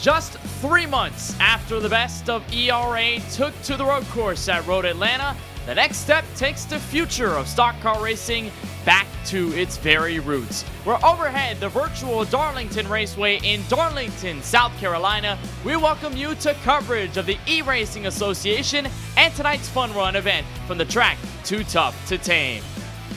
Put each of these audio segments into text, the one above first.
Just 3 months after the best of ERA took to the road course at Road Atlanta, the next step takes the future of stock car racing back to its very roots. We're overhead the virtual Darlington Raceway in Darlington, South Carolina. We welcome you to coverage of the eRacing Association and tonight's fun run event from the track Too Tough to Tame.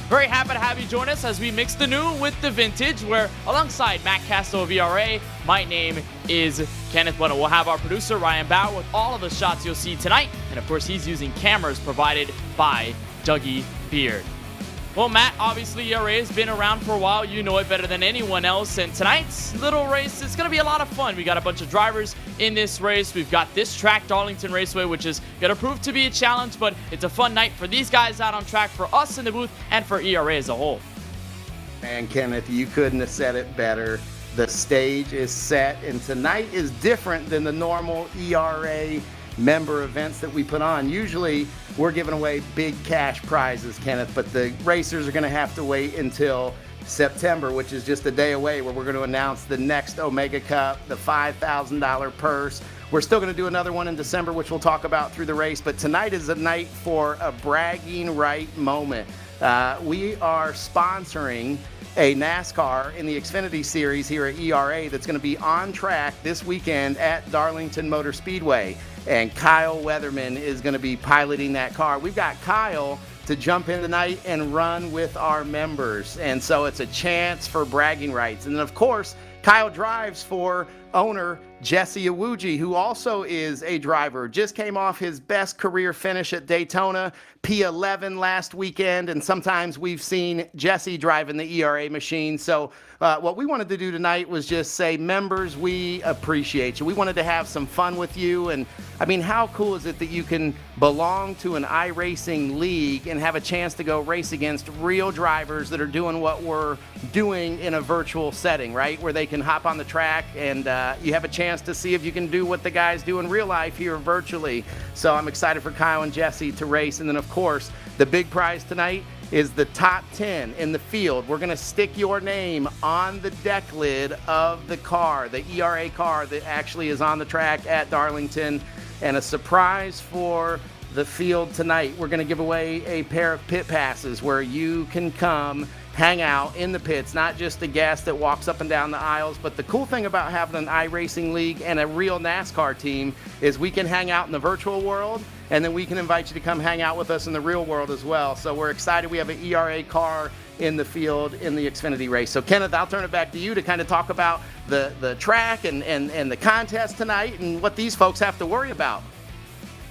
Very happy to have you join us as we mix the new with the vintage, where alongside Matt Castle of ERA, my name is Kenneth Bueno. We'll have our producer Ryan Bauer with all of the shots you'll see tonight, and of course he's using cameras provided by Dougie Beard. Well, Matt, obviously ERA has been around for a while. You know it better than anyone else. And tonight's little race is going to be a lot of fun. We got a bunch of drivers in this race. We've got this track, Darlington Raceway, which is going to prove to be a challenge. But it's a fun night for these guys out on track, for us in the booth, and for ERA as a whole. And Kenneth, you couldn't have said it better. The stage is set, and tonight is different than the normal ERA member events that we put on. Usually we're giving away big cash prizes, Kenneth, but the racers are going to have to wait until September, which is just a day away, where we're going to announce the next Omega Cup, the $5,000 purse. We're still going to do another one in December, which we'll talk about through the race, but tonight is a night for a bragging right moment. We are sponsoring a NASCAR in the Xfinity Series here at ERA that's going to be on track this weekend at Darlington Motor Speedway. And Kyle Weatherman is going to be piloting that car. We've got Kyle to jump in tonight and run with our members. And so it's a chance for bragging rights. And then, of course, Kyle drives for owner Jesse Iwuji, who also is a driver. Just came off his best career finish at Daytona, P11 last weekend, and sometimes we've seen Jesse driving the ERA machine. So what we wanted to do tonight was just say, members, we appreciate you. We wanted to have some fun with you. And I mean, how cool is it that you can belong to an iRacing league and have a chance to go race against real drivers that are doing what we're doing in a virtual setting, right? Where they can hop on the track and you have a chance to see if you can do what the guys do in real life here virtually. So I'm excited for Kyle and Jesse to race. And then, of course, the big prize tonight is the top 10 in the field. We're going to stick your name on the deck lid of the car, the ERA car that actually is on the track at Darlington. And a surprise for the field tonight, we're going to give away a pair of pit passes where you can come hang out in the pits, not just a guest that walks up and down the aisles. But the cool thing about having an iRacing league and a real NASCAR team is we can hang out in the virtual world, and then we can invite you to come hang out with us in the real world as well. So we're excited. We have an ERA car in the field in the Xfinity race. So Kenneth, I'll turn it back to you to kind of talk about the track and the contest tonight and what these folks have to worry about.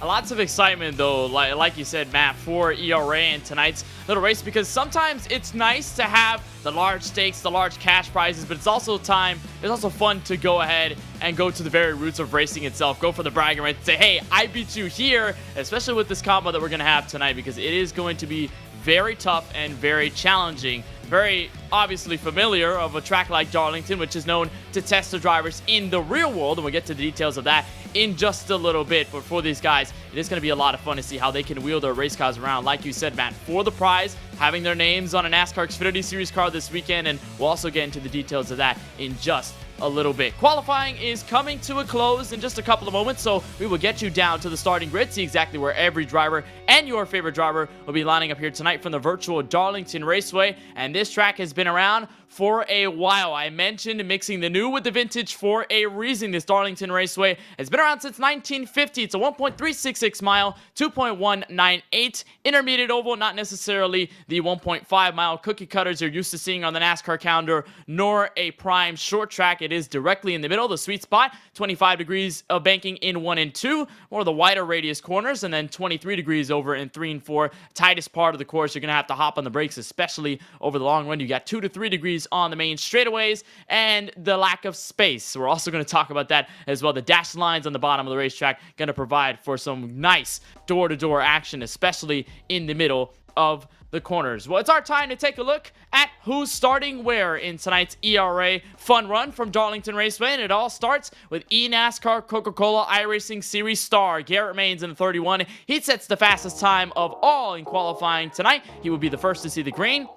Lots of excitement, though, like you said, Matt, for ERA and tonight's little race, because sometimes it's nice to have the large stakes, the large cash prizes, but it's also fun to go ahead and go to the very roots of racing itself, go for the bragging rights, say, hey, I beat you here, especially with this combo that we're going to have tonight, because it is going to be very tough and very challenging. Very obviously familiar of a track like Darlington, which is known to test the drivers in the real world, and we'll get to the details of that in just a little bit. But for these guys, it is going to be a lot of fun to see how they can wheel their race cars around, like you said, Matt, for the prize, having their names on a NASCAR Xfinity Series car this weekend, and we'll also get into the details of that in just a little bit. Qualifying is coming to a close in just a couple of moments, so we will get you down to the starting grid, see exactly where every driver and your favorite driver will be lining up here tonight from the virtual Darlington Raceway. And this track has been around for a while. I mentioned mixing the new with the vintage for a reason. This Darlington Raceway has been around since 1950. It's a 1.366 mile, 2.198 intermediate oval, not necessarily the 1.5 mile cookie cutters you're used to seeing on the NASCAR calendar, nor a prime short track. It is directly in the middle, the sweet spot, 25 degrees of banking in 1 and 2, more of the wider radius corners, and then 23 degrees over in 3 and 4. Tightest part of the course, you're going to have to hop on the brakes, especially over the long run. You got 2 to 3 degrees on the main straightaways, and the lack of space. We're also going to talk about that as well. The dashed lines on the bottom of the racetrack going to provide for some nice door-to-door action, especially in the middle of the corners. Well, it's our time to take a look at who's starting where in tonight's ERA fun run from Darlington Raceway, and it all starts with NASCAR Coca-Cola iRacing Series star Garrett Maines in the 31. He sets the fastest time of all in qualifying tonight. He will be the first to see the green.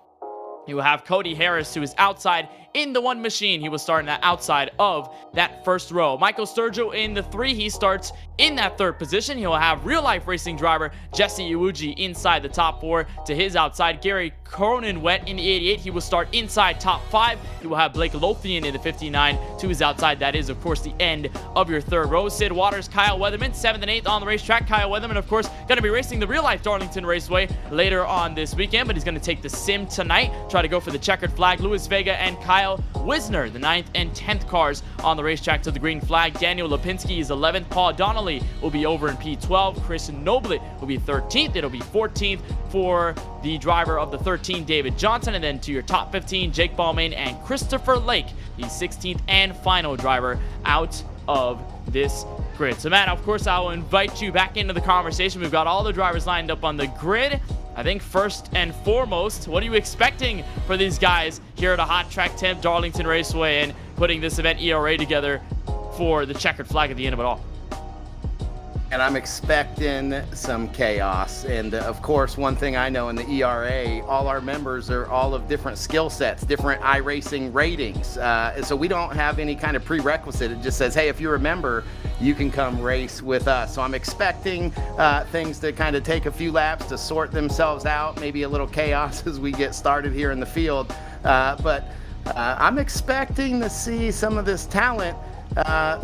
You will have Cody Harris, who is outside in the 1 machine. He will start in the outside of that first row. Michael Sturgill in the 3. He starts in that 3rd position. He'll have real-life racing driver Jesse Iwuji inside the top 4 to his outside. Gary Cronenwet in the 88. He will start inside top 5. He will have Blake Lothian in the 59 to his outside. That is, of course, the end of your 3rd row. Sid Waters, Kyle Weatherman, 7th and 8th on the racetrack. Kyle Weatherman, of course, going to be racing the real-life Darlington Raceway later on this weekend, but he's going to take the sim tonight, try to go for the checkered flag. Louis Vega and Kyle Wisner, the 9th and 10th cars on the racetrack to the green flag. Daniel Lipinski is 11th. Paul Donnelly will be over in P12. Chris Noblet will be 13th. It'll be 14th for the driver of the 13, David Johnson. And then to your top 15, Jake Ballman and Christopher Lake, the 16th and final driver out of this grid. So Matt, of course, I will invite you back into the conversation. We've got all the drivers lined up on the grid. I think first and foremost, what are you expecting for these guys here at a hot track temp Darlington Raceway and putting this event ERA together for the checkered flag at the end of it all? And I'm expecting some chaos. And of course, one thing I know in the ERA, all our members are all of different skill sets, different iRacing ratings. So we don't have any kind of prerequisite. It just says, hey, if you're a member, you can come race with us. So I'm expecting things to kind of take a few laps to sort themselves out, maybe a little chaos as we get started here in the field. But I'm expecting to see some of this talent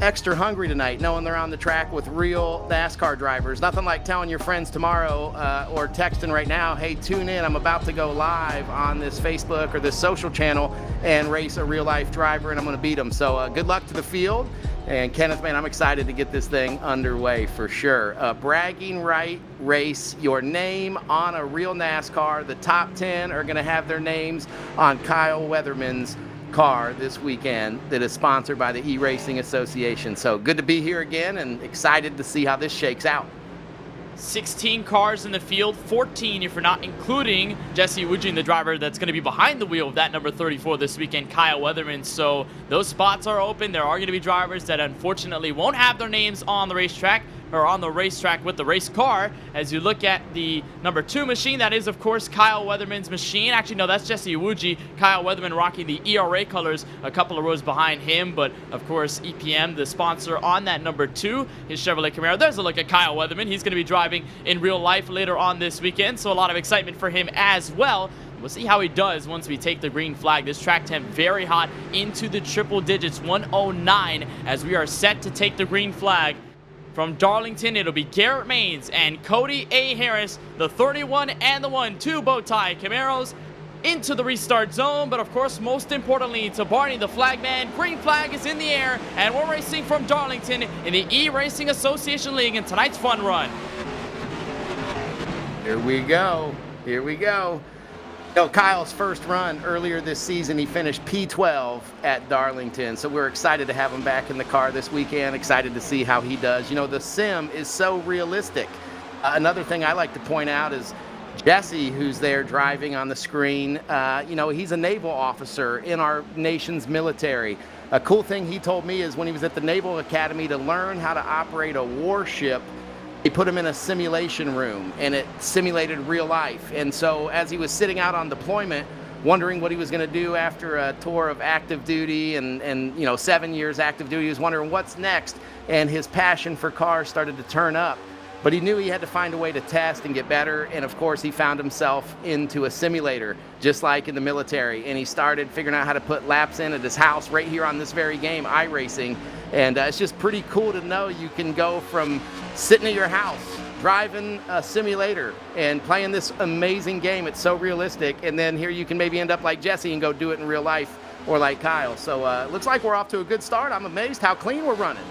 extra hungry tonight, knowing they're on the track with real NASCAR drivers. Nothing like telling your friends tomorrow or texting right now, hey, tune in, I'm about to go live on this Facebook or this social channel and race a real life driver, and I'm going to beat them. So good luck to the field. And Kenneth, man, I'm excited to get this thing underway for sure. Bragging right race, your name on a real NASCAR. The top 10 are going to have their names on Kyle Weatherman's car this weekend that is sponsored by the eRacing Association. So good to be here again and excited to see how this shakes out. 16 cars in the field, 14 if you're not including Jesse Iwuji, the driver that's going to be behind the wheel of that number 34 this weekend, Kyle Weatherman. So those spots are open. There are going to be drivers that unfortunately won't have their names on the racetrack or on the racetrack with the race car. As you look at the number 2 machine, that is, of course, Kyle Weatherman's machine. Actually, no, that's Jesse Iwuji. Kyle Weatherman rocking the ERA colors a couple of rows behind him. But, of course, EPM, the sponsor on that number 2, his Chevrolet Camaro. There's a look at Kyle Weatherman. He's going to be driving in real life later on this weekend, so a lot of excitement for him as well. We'll see how he does once we take the green flag. This track temp very hot into the triple digits, 109, as we are set to take the green flag. From Darlington, it'll be Garrett Maines and Cody A. Harris, the 31 and the 1, 2 bow tie Camaros into the restart zone. But of course, most importantly to Barney the flagman, green flag is in the air, and we're racing from Darlington in the eRacing Association League in tonight's fun run. Here we go. Here we go. You know, Kyle's first run earlier this season, he finished P12 at Darlington. So we're excited to have him back in the car this weekend. Excited to see how he does. You know, the sim is so realistic. Another thing I like to point out is Jesse, who's there driving on the screen. You know, he's a naval officer in our nation's military. A cool thing he told me is when he was at the Naval Academy to learn how to operate a warship, he put him in a simulation room and it simulated real life. And so as he was sitting out on deployment, wondering what he was going to do after a tour of active duty and you know, 7 years active duty, he was wondering what's next. And his passion for cars started to turn up. But he knew he had to find a way to test and get better. And of course, he found himself into a simulator, just like in the military. And he started figuring out how to put laps in at his house right here on this very game, iRacing. And it's just pretty cool to know you can go from sitting at your house, driving a simulator and playing this amazing game. It's so realistic. And then here you can maybe end up like Jesse and go do it in real life, or like Kyle. So looks like we're off to a good start. I'm amazed how clean we're running.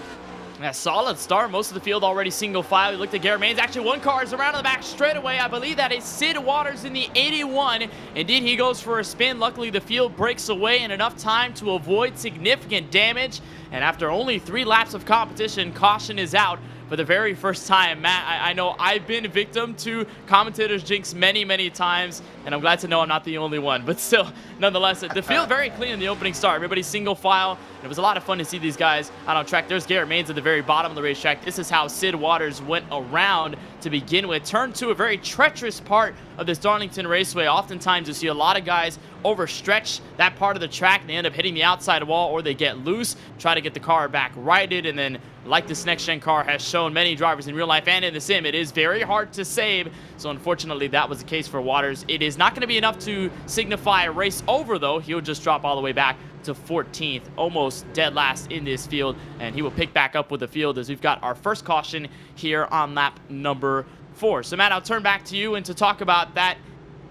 A solid start. Most of the field already single file. We looked at Garrett Maines. Actually, one car is around in the back straight away. I believe that is Sid Waters in the 81. Indeed, he goes for a spin. Luckily, the field breaks away in enough time to avoid significant damage. And after only 3 laps of competition, caution is out for the very first time. Matt, I know I've been a victim to commentators' jinx many, many times, and I'm glad to know I'm not the only one. But still, nonetheless, the field very clean in the opening start. Everybody's single file. It was a lot of fun to see these guys out on track. There's Garrett Maines at the very bottom of the racetrack. This is how Sid Waters went around to begin with. Turn 2, a very treacherous part of this Darlington Raceway. Oftentimes, you see a lot of guys overstretch that part of the track and they end up hitting the outside wall, or they get loose, try to get the car back righted, and then like this next-gen car has shown many drivers in real life and in the sim, it is very hard to save. So unfortunately, that was the case for Waters. It is not going to be enough to signify a race over, though. He'll just drop all the way back to 14th, almost dead last in this field, and he will pick back up with the field as we've got our first caution here on lap number 4. So Matt, I'll turn back to you and to talk about that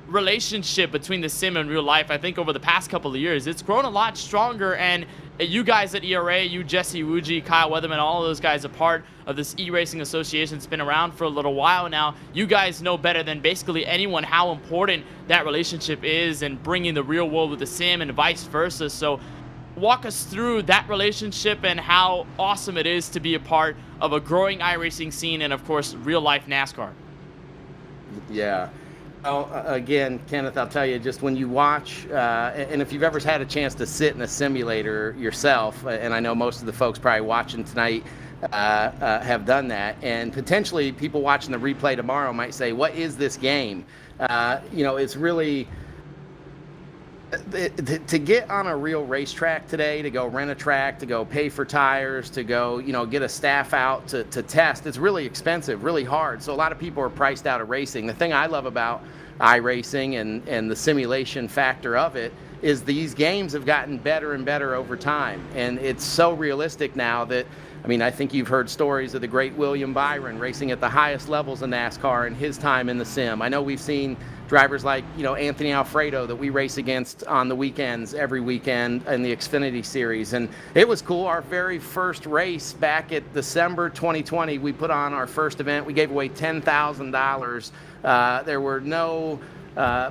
relationship between the sim and real life. I think over the past couple of years, it's grown a lot stronger, and you guys at ERA, you, Jesse Wuji, Kyle Weatherman, all of those guys are part of this eRacing association. It's been around for a little while now. You guys know better than basically anyone how important that relationship is and bringing the real world with the sim and vice versa. So walk us through that relationship and how awesome it is to be a part of a growing iRacing scene and, of course, real-life NASCAR. Yeah. Well, again, Kenneth, I'll tell you, just when you watch, and if you've ever had a chance to sit in a simulator yourself, and I know most of the folks probably watching tonight have done that, and potentially people watching the replay tomorrow might say, what is this game? You know, it's really, to get on a real racetrack today, to go rent a track, to go pay for tires, to go, you know, get a staff out to test, it's really expensive, really hard. So a lot of people are priced out of racing. The thing I love about iRacing and the simulation factor of it is these games have gotten better and better over time. And it's so realistic now that, I mean, I think you've heard stories of the great William Byron racing at the highest levels of NASCAR in his time in the sim. I know we've seen drivers like, you know, Anthony Alfredo that we race against on the weekends, every weekend in the Xfinity Series. And it was cool. Our very first race back at December 2020, we put on our first event. We gave away $10,000. There were no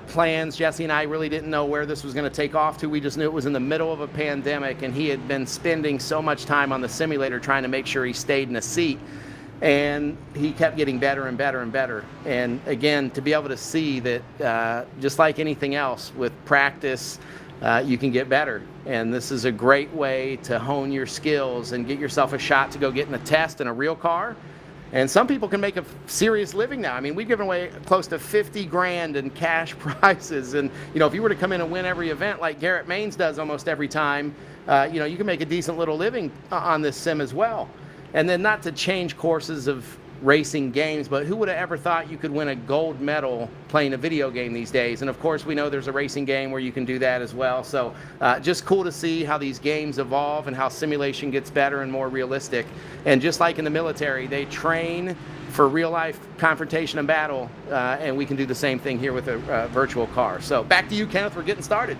plans. Jesse and I really didn't know where this was going to take off to. We just knew it was in the middle of a pandemic, and he had been spending so much time on the simulator trying to make sure he stayed in a seat. And he kept getting better and better and better. And again, to be able to see that just like anything else, with practice, you can get better. And this is a great way to hone your skills and get yourself a shot to go get in a test in a real car. And some people can make a serious living now. I mean, we've given away close to 50 grand in cash prizes. And, you know, if you were to come in and win every event like Garrett Maines does almost every time, you know, you can make a decent little living on this sim as well. And then, not to change courses of racing games, but who would have ever thought you could win a gold medal playing a video game these days? And of course, we know there's a racing game where you can do that as well. So just cool to see how these games evolve and how simulation gets better and more realistic. And just like in the military, they train for real life confrontation and battle, and we can do the same thing here with a virtual car. So back to you, Kenneth. We're getting started.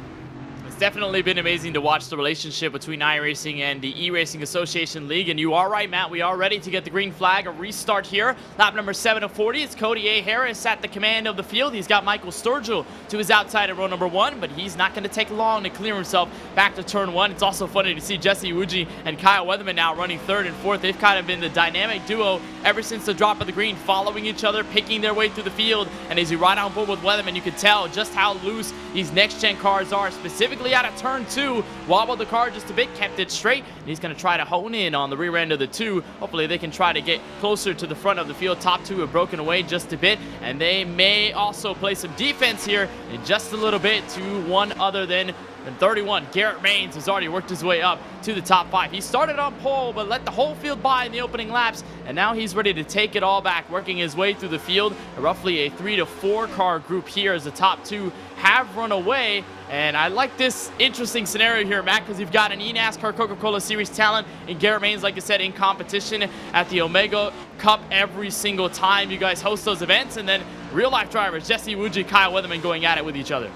It's definitely been amazing to watch the relationship between iRacing and the eRacing Association League. And you are right, Matt. We are ready to get the green flag, a restart here. Lap number 7 of 40. It's Cody A. Harris at the command of the field. He's got Michael Sturgill to his outside at row number 1, but he's not going to take long to clear himself back to turn 1. It's also funny to see Jesse Wuji and Kyle Weatherman now running 3rd and 4th. They've kind of been the dynamic duo ever since the drop of the green, following each other, picking their way through the field. And as you ride on board with Weatherman, you can tell just how loose these next-gen cars are, specifically out of turn 2, wobbled the car just a bit, kept it straight, and he's going to try to hone in on the rear end of the 2. Hopefully they can try to get closer to the front of the field. Top 2 have broken away just a bit, and they may also play some defense here in just a little bit to one other than 31. Garrett Maines has already worked his way up to the top 5. He started on pole, but let the whole field by in the opening laps, and now he's ready to take it all back, working his way through the field. Roughly a 3 to 4 car group here as the top 2 have run away. And I like this interesting scenario here, Matt, because you've got an eNASCAR Coca-Cola Series talent in Garrett Maines, like I said, in competition at the Omega Cup every single time you guys host those events, and then real-life drivers, Jesse Wuji, Kyle Weatherman going at it with each other.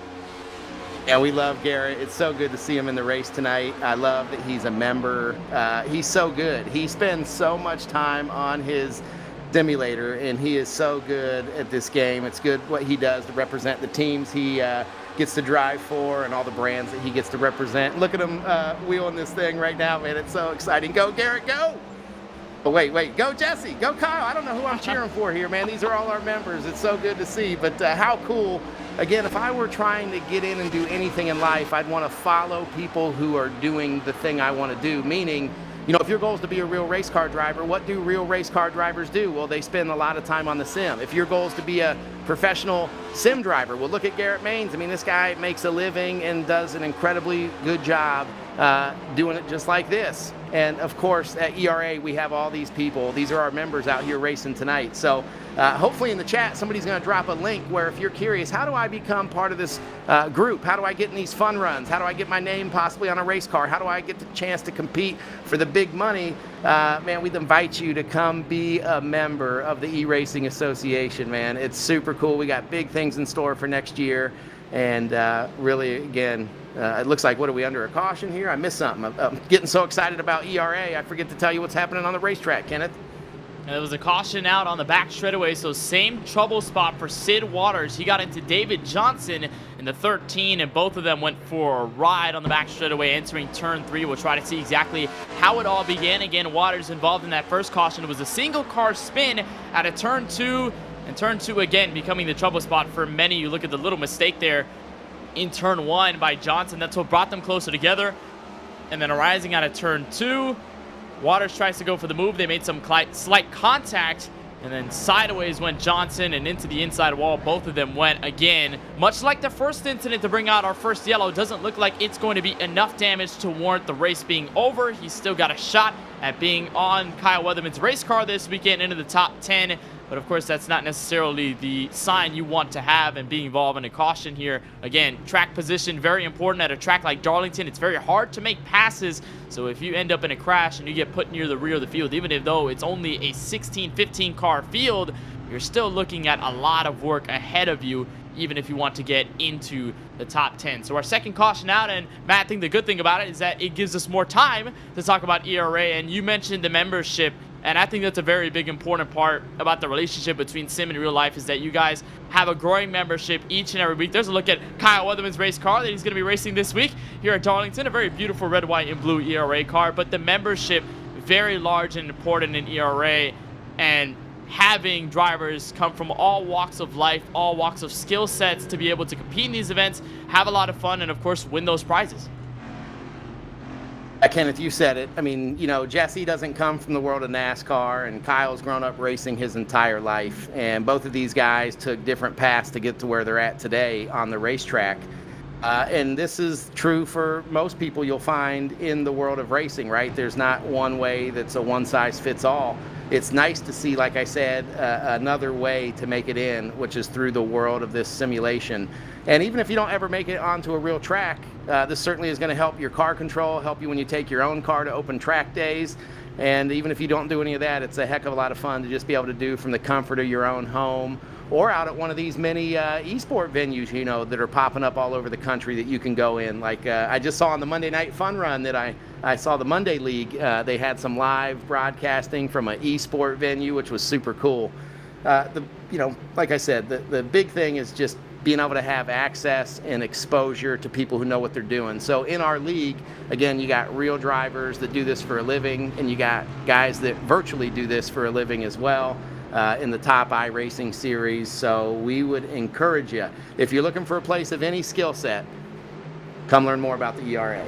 Yeah, we love Garrett. It's so good to see him in the race tonight. I love that he's a member. He's so good. He spends so much time on his simulator, and he is so good at this game. It's good what he does to represent the teams he gets to drive for and all the brands that he gets to represent. Look at him wheeling this thing right now, man. It's so exciting. Go, Garrett, go! Oh, wait. Go, Jesse. Go, Kyle. I don't know who I'm cheering for here, man. These are all our members. It's so good to see. But how cool. Again, if I were trying to get in and do anything in life, I'd want to follow people who are doing the thing I want to do, meaning, if your goal is to be a real race car driver, what do real race car drivers do? Well, they spend a lot of time on the sim. If your goal is to be a professional sim driver, well, look at Garrett Maines. I mean, this guy makes a living and does an incredibly good job doing it just like this. And of course, at eRA, we have all these people. These are our members out here racing tonight. So hopefully in the chat, somebody's going to drop a link where if you're curious, how do I become part of this group? How do I get in these fun runs? How do I get my name possibly on a race car? How do I get the chance to compete for the big money? Man, we'd invite you to come be a member of the eRacing Association, man. It's super cool. We got big things in store for next year. And really, again, it looks like, what are we, under a caution here? I missed something. I'm getting so excited about eRA, I forget to tell you what's happening on the racetrack, Kenneth. And there was a caution out on the back straightaway, so same trouble spot for Sid Waters. He got into David Johnson in the 13, and both of them went for a ride on the back straightaway entering turn 3. We'll try to see exactly how it all began. Again, Waters involved in that first caution. It was a single car spin out of turn 2, and turn 2 again becoming the trouble spot for many. You look at the little mistake there in turn 1 by Johnson. That's what brought them closer together. And then arising out of turn 2, Waters tries to go for the move. They made some slight contact, and then sideways went Johnson, and into the inside wall both of them went again. Much like the first incident to bring out our first yellow, doesn't look like it's going to be enough damage to warrant the race being over. He's still got a shot at being on Kyle Weatherman's race car this weekend into the top 10. But of course, that's not necessarily the sign you want to have and being involved in a caution here. Again, track position, very important at a track like Darlington. It's very hard to make passes. So if you end up in a crash and you get put near the rear of the field, even though it's only a 16, 15 car field, you're still looking at a lot of work ahead of you, even if you want to get into the top 10. So our second caution out, and Matt, I think the good thing about it is that it gives us more time to talk about ERA. And you mentioned the membership, and I think that's a very big important part about the relationship between sim and real life, is that you guys have a growing membership each and every week. There's a look at Kyle Weatherman's race car that he's going to be racing this week here at Darlington, a very beautiful red, white, and blue ERA car. But the membership, very large and important in ERA, and having drivers come from all walks of life, all walks of skill sets to be able to compete in these events, have a lot of fun, and of course win those prizes. Kenneth, you said it. I mean, Jesse doesn't come from the world of NASCAR, and Kyle's grown up racing his entire life. And both of these guys took different paths to get to where they're at today on the racetrack. And this is true for most people you'll find in the world of racing, right? There's not one way that's a one-size-fits-all. It's nice to see, like I said, another way to make it in, which is through the world of this simulation. And even if you don't ever make it onto a real track, this certainly is going to help your car control, help you when you take your own car to open track days. And even if you don't do any of that, it's a heck of a lot of fun to just be able to do from the comfort of your own home, or out at one of these many esport venues, that are popping up all over the country that you can go in. Like I just saw on the Monday Night Fun Run that I saw the Monday League. They had some live broadcasting from an esport venue, which was super cool. Like I said, the big thing is just being able to have access and exposure to people who know what they're doing. So in our league, again, you got real drivers that do this for a living, and you got guys that virtually do this for a living as well. In the top iRacing series. So we would encourage you, if you're looking for a place of any skill set, come learn more about the ERA.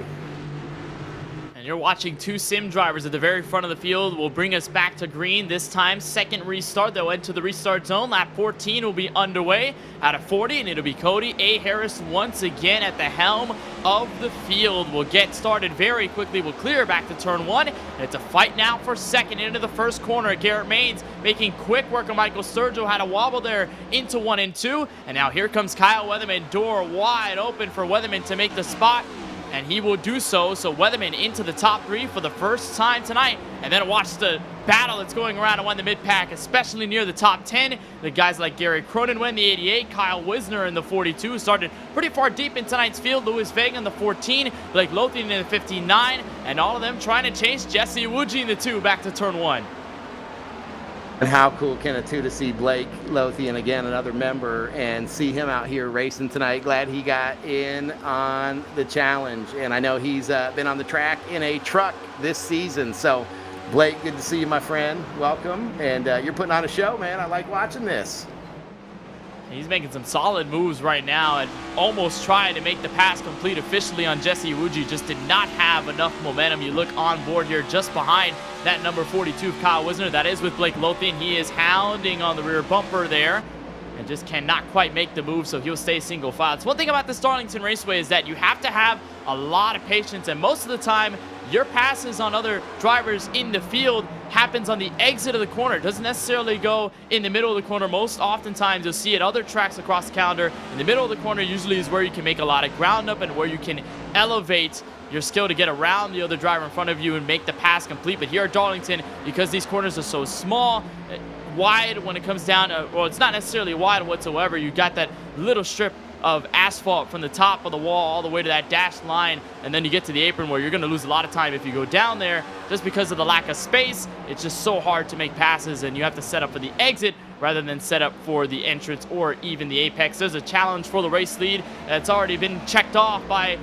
And you're watching two sim drivers at the very front of the field. Will bring us back to green this time. Second restart. They'll enter the restart zone. Lap 14 will be underway out of 40, and it'll be Cody A. Harris once again at the helm of the field. We'll get started very quickly. We'll clear back to turn 1, and it's a fight now for second into the first corner. Garrett Maines making quick work of Michael Sturgill. Had a wobble there into 1 and 2, and now here comes Kyle Weatherman. Door wide open for Weatherman to make the spot, and he will do so. So Weatherman into the top 3 for the first time tonight. And then watch the battle that's going around and won the mid-pack, especially near the top 10. The guys like Gary Cronin win the 88, Kyle Wisner in the 42, started pretty far deep in tonight's field. Louis Vega in the 14, Blake Lothian in the 59, and all of them trying to chase Jesse Iwuji in the 2 back to turn 1. And how cool, Kenneth, too, to see Blake Lothian, again, another member, and see him out here racing tonight. Glad he got in on the challenge. And I know he's been on the track in a truck this season. So, Blake, good to see you, my friend. Welcome. And you're putting on a show, man. I like watching this. He's making some solid moves right now and almost trying to make the pass complete officially on Jesse Iwuji. Just did not have enough momentum. You look on board here just behind that number 42 of Kyle Wisner. That is with Blake Lothian. He is hounding on the rear bumper there and just cannot quite make the move, so he'll stay single file. It's one thing about this Darlington Raceway is that you have to have a lot of patience, and most of the time your passes on other drivers in the field happens on the exit of the corner. It doesn't necessarily go in the middle of the corner. Most oftentimes you'll see at other tracks across the calendar, in the middle of the corner usually is where you can make a lot of ground up and where you can elevate your skill to get around the other driver in front of you and make the pass complete. But here at Darlington, because these corners are so small, wide when it comes down, well, it's not necessarily wide whatsoever. You got that little strip of asphalt from the top of the wall all the way to that dashed line, and then you get to the apron where you're going to lose a lot of time if you go down there just because of the lack of space. It's just so hard to make passes, and you have to set up for the exit rather than set up for the entrance or even the apex. There's a challenge for the race lead that's already been checked off by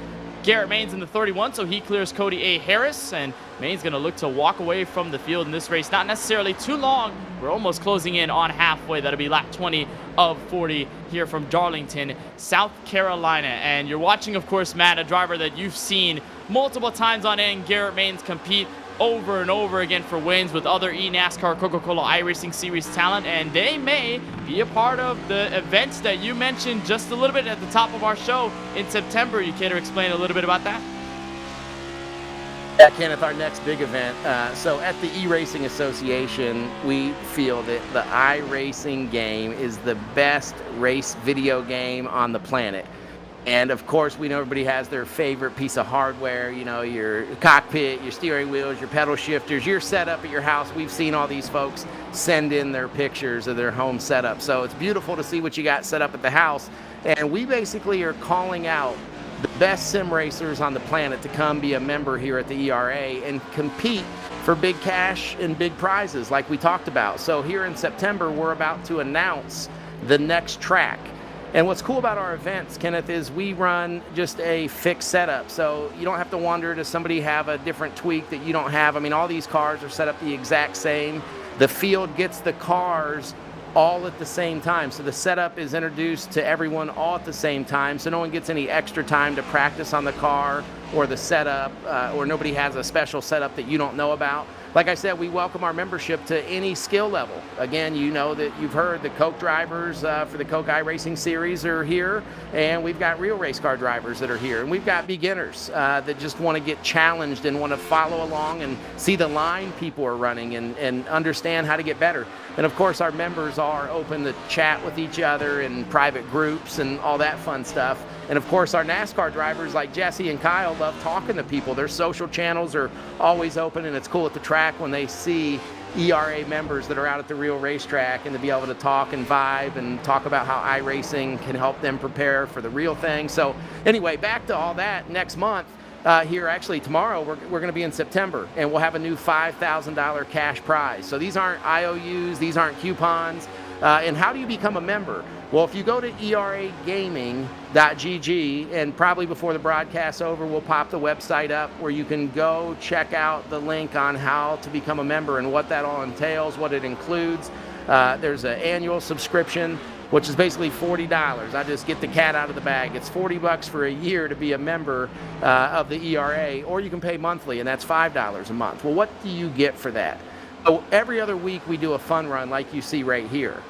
Garrett Maines in the 31, so he clears Cody A. Harris, and Maines going to look to walk away from the field in this race. Not necessarily too long. We're almost closing in on halfway. That'll be lap 20 of 40 here from Darlington, South Carolina. And you're watching, of course, Matt, a driver that you've seen multiple times on end, Garrett Maines, compete over and over again for wins with other eNASCAR Coca-Cola iRacing Series talent, and they may be a part of the events that you mentioned just a little bit at the top of our show in September. You care to explain a little bit about that? Yeah, Kenneth, our next big event. So at the eRacing Association, we feel that the iRacing game is the best race video game on the planet. And of course, we know everybody has their favorite piece of hardware, you know, your cockpit, your steering wheels, your pedal shifters, your setup at your house. We've seen all these folks send in their pictures of their home setup. So it's beautiful to see what you got set up at the house. And we basically are calling out the best sim racers on the planet to come be a member here at the ERA and compete for big cash and big prizes like we talked about. So here in September, we're about to announce the next track. And what's cool about our events, Kenneth, is we run just a fixed setup. So you don't have to wonder, does somebody have a different tweak that you don't have? I mean, all these cars are set up the exact same. The field gets the cars all at the same time. So the setup is introduced to everyone all at the same time. So no one gets any extra time to practice on the car or the setup, or nobody has a special setup that you don't know about. Like I said, we welcome our membership to any skill level. Again, you know that you've heard the Coke drivers for the Coke iRacing Series are here, and we've got real race car drivers that are here, and we've got beginners that just want to get challenged and want to follow along and see the line people are running and understand how to get better. And of course, our members are open to chat with each other in private groups and all that fun stuff. And of course, our NASCAR drivers like Jesse and Kyle love talking to people. Their social channels are always open, and it's cool at the track when they see ERA members that are out at the real racetrack and to be able to talk and vibe and talk about how iRacing can help them prepare for the real thing. So anyway, back to all that next month. Here, actually tomorrow, we're going to be in September, and we'll have a new $5,000 cash prize. So these aren't IOUs, these aren't coupons. And how do you become a member? Well, if you go to eragaming.gg, and probably before the broadcast's over, we'll pop the website up where you can go check out the link on how to become a member and what that all entails, what it includes. There's an annual subscription, which is basically $40. I just get the cat out of the bag. It's $40 for a year to be a member of the ERA, or you can pay monthly, and that's $5 a month. Well, what do you get for that? So every other week we do a fun run like you see right here.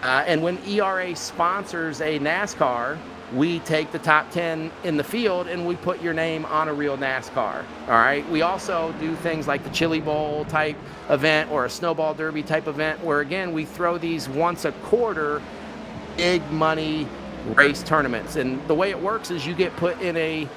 And when ERA sponsors a NASCAR, we take the top 10 in the field and we put your name on a real NASCAR. All right. We also do things like the Chili Bowl type event or a Snowball Derby type event where, again, we throw these once a quarter big money race tournaments. And the way it works is you get put in a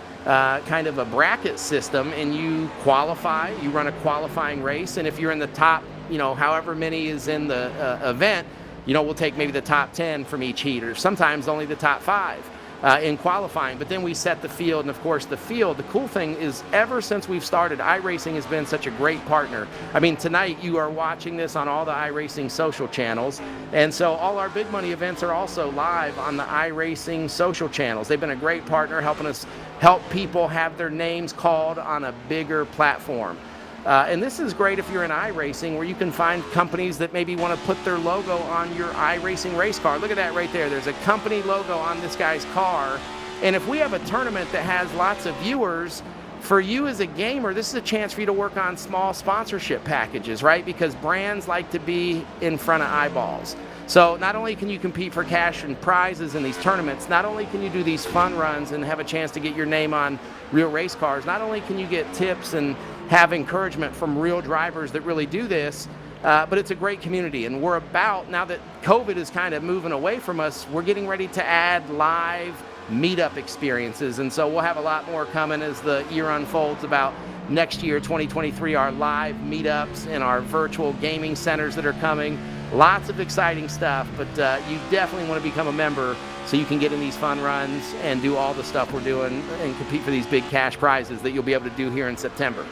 kind of a bracket system and you qualify, you run a qualifying race. And if you're in the top, you know, however many is in the event, you know, we'll take maybe the top 10 from each heat, or sometimes only the top 5 in qualifying. But then we set the field, and of course the field, the cool thing is ever since we've started, iRacing has been such a great partner. I mean, tonight you are watching this on all the iRacing social channels, and so all our big money events are also live on the iRacing social channels. They've been a great partner helping us help people have their names called on a bigger platform. And this is great if you're in iRacing, where you can find companies that maybe want to put their logo on your iRacing race car. Look at that right there. There's a company logo on this guy's car. And if we have a tournament that has lots of viewers, for you as a gamer, this is a chance for you to work on small sponsorship packages, right? Because brands like to be in front of eyeballs. So not only can you compete for cash and prizes in these tournaments, not only can you do these fun runs and have a chance to get your name on real race cars, not only can you get tips and have encouragement from real drivers that really do this, but it's a great community. And we're about, now that COVID is kind of moving away from us, we're getting ready to add live meetup experiences. And so we'll have a lot more coming as the year unfolds about next year, 2023, our live meetups and our virtual gaming centers that are coming. Lots of exciting stuff, but you definitely want to become a member so you can get in these fun runs and do all the stuff we're doing and compete for these big cash prizes that you'll be able to do here in September.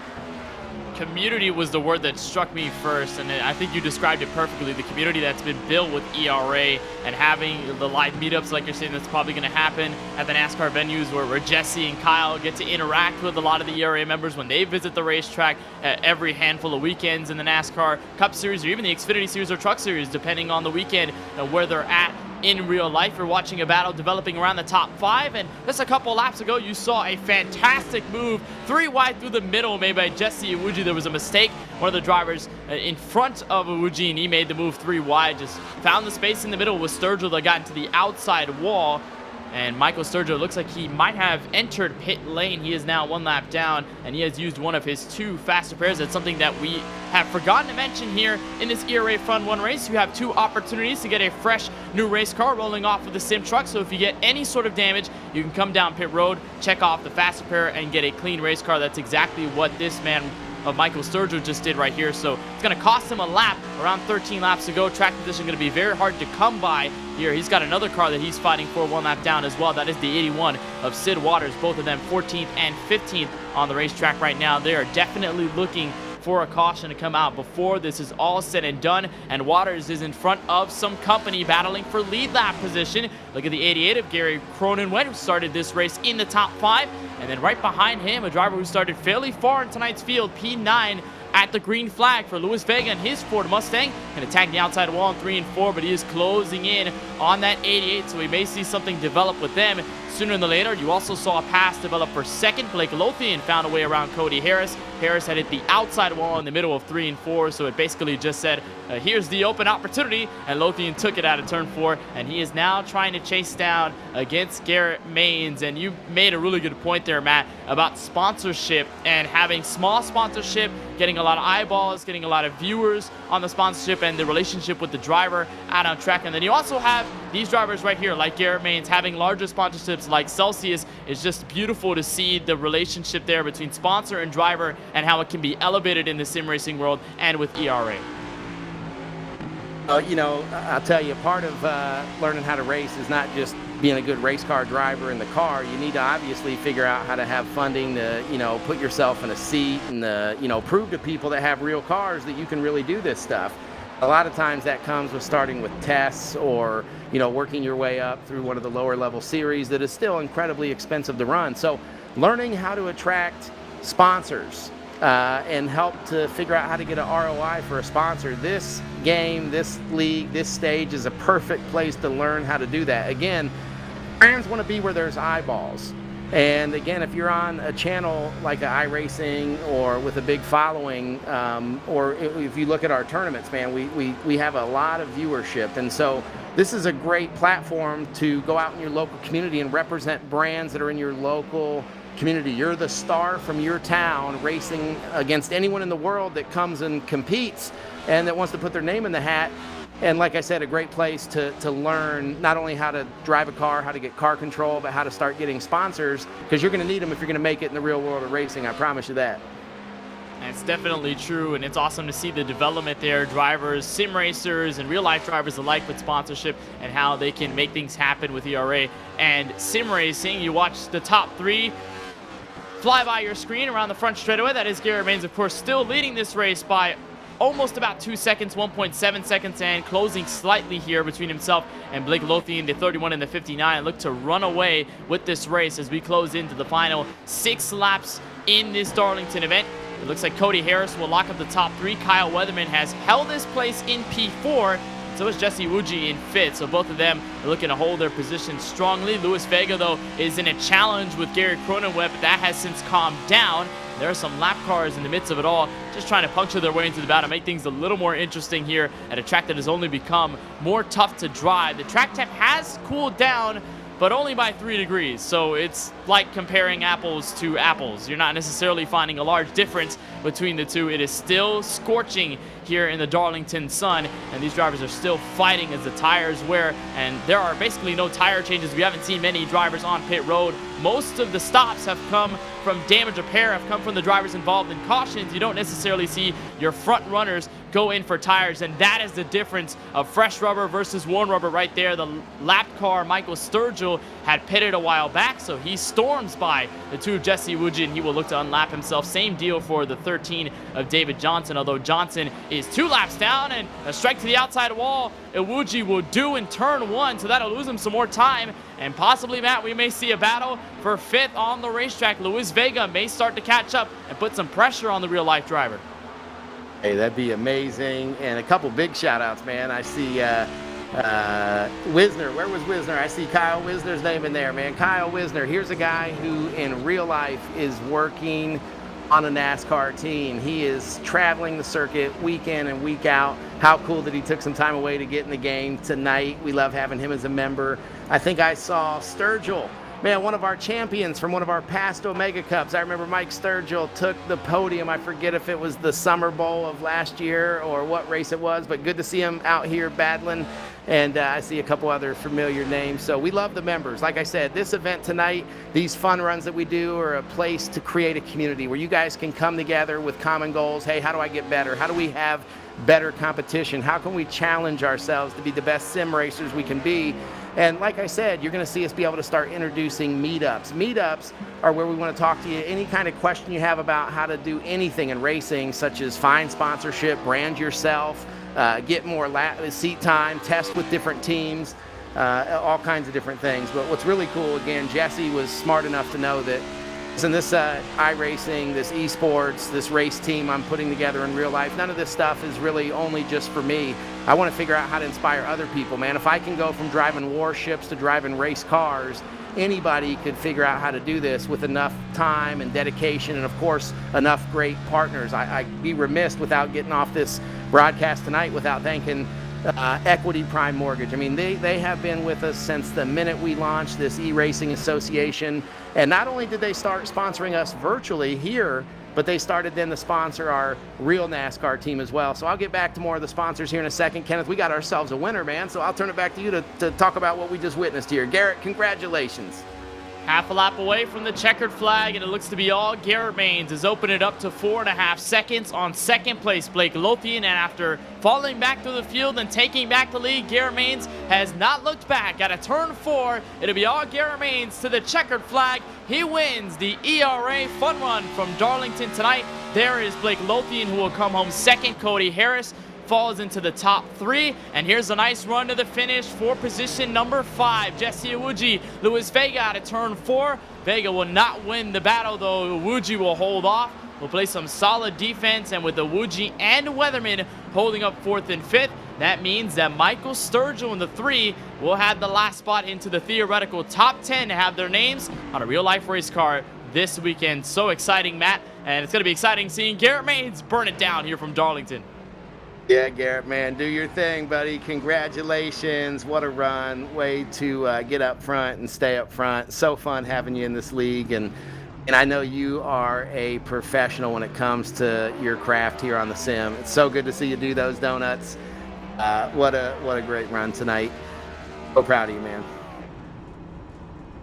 Community was the word that struck me first, and I think you described it perfectly. The community that's been built with eRA and having the live meetups, like you're saying, that's probably going to happen at the NASCAR venues where Jesse and Kyle get to interact with a lot of the eRA members when they visit the racetrack every handful of weekends in the NASCAR Cup Series or even the Xfinity Series or Truck Series, depending on the weekend where they're at. In real life, you're watching a battle developing around the top 5, and just a couple laps ago, you saw a fantastic move 3 wide through the middle made by Jesse Iwuji. There was a mistake. One of the drivers in front of Iwuji, and he made the move 3 wide, just found the space in the middle with Sturgill that got into the outside wall. And Michael Sturgill looks like he might have entered pit lane. He is now 1 lap down, and he has used one of his 2 faster pairs. That's something that we have forgotten to mention here in this eRA Fun 1 race. You have 2 opportunities to get a fresh new race car rolling off with the sim truck. So if you get any sort of damage, you can come down pit road, check off the faster pair, and get a clean race car. That's exactly what this man of Michael Sturgill just did right here. So it's going to cost him a lap, around 13 laps to go. Track position going to be very hard to come by here. He's got another car that he's fighting for 1 lap down as well. That is the 81 of Sid Waters, both of them 14th and 15th on the racetrack right now. They are definitely looking for a caution to come out before this is all said and done, and Waters is in front of some company battling for lead lap position. Look at the 88 of Gary Cronenwet, who started this race in the top 5, and then right behind him, a driver who started fairly far in tonight's field, P9 at the green flag for Luis Vega and his Ford Mustang. Going to tag the outside wall in 3 and 4, but he is closing in on that 88, so we may see something develop with them sooner than later. You also saw a pass develop for second. Blake Lothian found a way around Cody Harris. Harris had hit the outside wall in the middle of 3 and 4, so it basically just said, here's the open opportunity, and Lothian took it out of turn 4, and he is now trying to chase down against Garrett Maines. And you made a really good point there, Matt, about sponsorship and having small sponsorship, getting a lot of eyeballs, getting a lot of viewers on the sponsorship, and the relationship with the driver out on track. And then you also have these drivers right here, like Garrett Maines, having larger sponsorships like Celsius. It's just beautiful to see the relationship there between sponsor and driver and how it can be elevated in the sim racing world and with eRA. You know, I'll tell you, part of learning how to race is not just being a good race car driver in the car. You need to obviously figure out how to have funding to, you know, put yourself in a seat and, you know, prove to people that have real cars that you can really do this stuff. A lot of times that comes with starting with tests or, you know, working your way up through one of the lower level series that is still incredibly expensive to run. So learning how to attract sponsors and help to figure out how to get an ROI for a sponsor. This game, this league, this stage is a perfect place to learn how to do that. Again, brands want to be where there's eyeballs. And again, if you're on a channel like iRacing or with a big following, or if you look at our tournaments, man, we have a lot of viewership. And so this is a great platform to go out in your local community and represent brands that are in your local community. You're the star from your town racing against anyone in the world that comes and competes and that wants to put their name in the hat. And like I said, a great place to learn not only how to drive a car, how to get car control, but how to start getting sponsors, because you're going to need them if you're going to make it in the real world of racing. I promise you that. And it's definitely true, and it's awesome to see the development there. Drivers, sim racers, and real-life drivers alike with sponsorship and how they can make things happen with eRA. And sim racing, you watch the top 3 fly by your screen around the front straightaway. That is Garrett Maines, of course, still leading this race by almost about 2 seconds, 1.7 seconds, and closing slightly here between himself and Blake Lothian, the 31 and the 59. Look to run away with this race as we close into the final 6 laps in this Darlington event. It looks like Cody Harris will lock up the top 3. Kyle Weatherman has held his place in P4. So is Jesse Iwuji in 5th. So both of them are looking to hold their position strongly. Luis Vega, though, is in a challenge with Gary Cronenweb, but that has since calmed down. There are some lap cars in the midst of it all, just trying to puncture their way into the battle, make things a little more interesting here at a track that has only become more tough to drive. The track temp has cooled down, but only by 3 degrees. So it's like comparing apples to apples. You're not necessarily finding a large difference between the two. It is still scorching here in the Darlington sun, and these drivers are still fighting as the tires wear, and there are basically no tire changes. We haven't seen many drivers on pit road. Most of the stops have come from damage repair, have come from the drivers involved in cautions. You don't necessarily see your front runners go in for tires, and that is the difference of fresh rubber versus worn rubber right there. The lap car, Michael Sturgill, had pitted a while back, so he storms by the 2 of Jesse Iwuji, and he will look to unlap himself. Same deal for the 13 of David Johnson, although Johnson is 2 laps down, and a strike to the outside wall Iwuji will do in turn 1, so that'll lose him some more time, and possibly, Matt, we may see a battle for 5th on the racetrack. Luis Vega may start to catch up and put some pressure on the real-life driver. Hey, that'd be amazing. And a couple big shout-outs, man. I see Wisner. Where was Wisner? I see Kyle Wisner's name in there, man. Kyle Wisner. Here's a guy who in real life is working on a NASCAR team. He is traveling the circuit week in and week out. How cool that he took some time away to get in the game tonight. We love having him as a member. I think I saw Sturgill. Man, one of our champions from one of our past Omega Cups. I remember Mike Sturgill took the podium. I forget if it was the Summer Bowl of last year or what race it was, but good to see him out here battling. And I see a couple other familiar names. So we love the members. Like I said, this event tonight, these fun runs that we do are a place to create a community where you guys can come together with common goals. Hey, how do I get better? How do we have better competition? How can we challenge ourselves to be the best sim racers we can be? And like I said, you're going to see us be able to start introducing meetups. Meetups are where we want to talk to you. Any kind of question you have about how to do anything in racing, such as find sponsorship, brand yourself, get more seat time, test with different teams, all kinds of different things. But what's really cool, again, Jesse was smart enough to know that in this iRacing, this esports, this race team I'm putting together in real life, none of this stuff is really only just for me. I want to figure out how to inspire other people, man. If I can go from driving warships to driving race cars, anybody could figure out how to do this with enough time and dedication and, of course, enough great partners. I'd be remiss without getting off this broadcast tonight without thanking Equity Prime Mortgage. I mean, they have been with us since the minute we launched this eRacing Association. And not only did they start sponsoring us virtually here, but they started then to sponsor our real NASCAR team as well. So I'll get back to more of the sponsors here in a second. Kenneth, we got ourselves a winner, man. So I'll turn it back to you to talk about what we just witnessed here. Garrett, congratulations. Half a lap away from the checkered flag, and it looks to be all Garrett Maines has opened it up to 4.5 seconds. On second place, Blake Lothian, and after falling back through the field and taking back the lead, Garrett Maines has not looked back. At a turn 4, it'll be all Garrett Maines to the checkered flag. He wins the ERA Fun Run from Darlington tonight. There is Blake Lothian, who will come home second. Cody Harris falls into the top 3, and here's a nice run to the finish for position number 5. Jesse Iwuji, Luis Vega out of turn 4. Vega will not win the battle, though Iwuji will hold off. Will play some solid defense, and with Iwuji and Weatherman holding up 4th and 5th, that means that Michael Sturgill in the 3 will have the last spot into the theoretical top 10 to have their names on a real-life race car this weekend. So exciting, Matt, and it's going to be exciting seeing Garrett Maines burn it down here from Darlington. Yeah, Garrett, man, do your thing, buddy. Congratulations. What a run. Way to get up front and stay up front. So fun having you in this league. And I know you are a professional when it comes to your craft here on the sim. It's so good to see you do those donuts. What a great run tonight. So proud of you, man.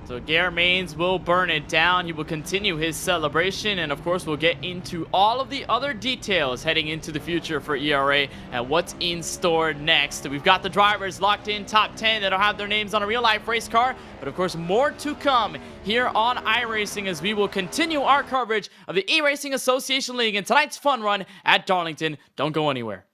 So Garrett Maines will burn it down. He will continue his celebration, and of course we'll get into all of the other details heading into the future for ERA and what's in store next. We've got the drivers locked in top 10 that'll have their names on a real-life race car, but of course more to come here on iRacing as we will continue our coverage of the eRacing Association League and tonight's fun run at Darlington. Don't go anywhere.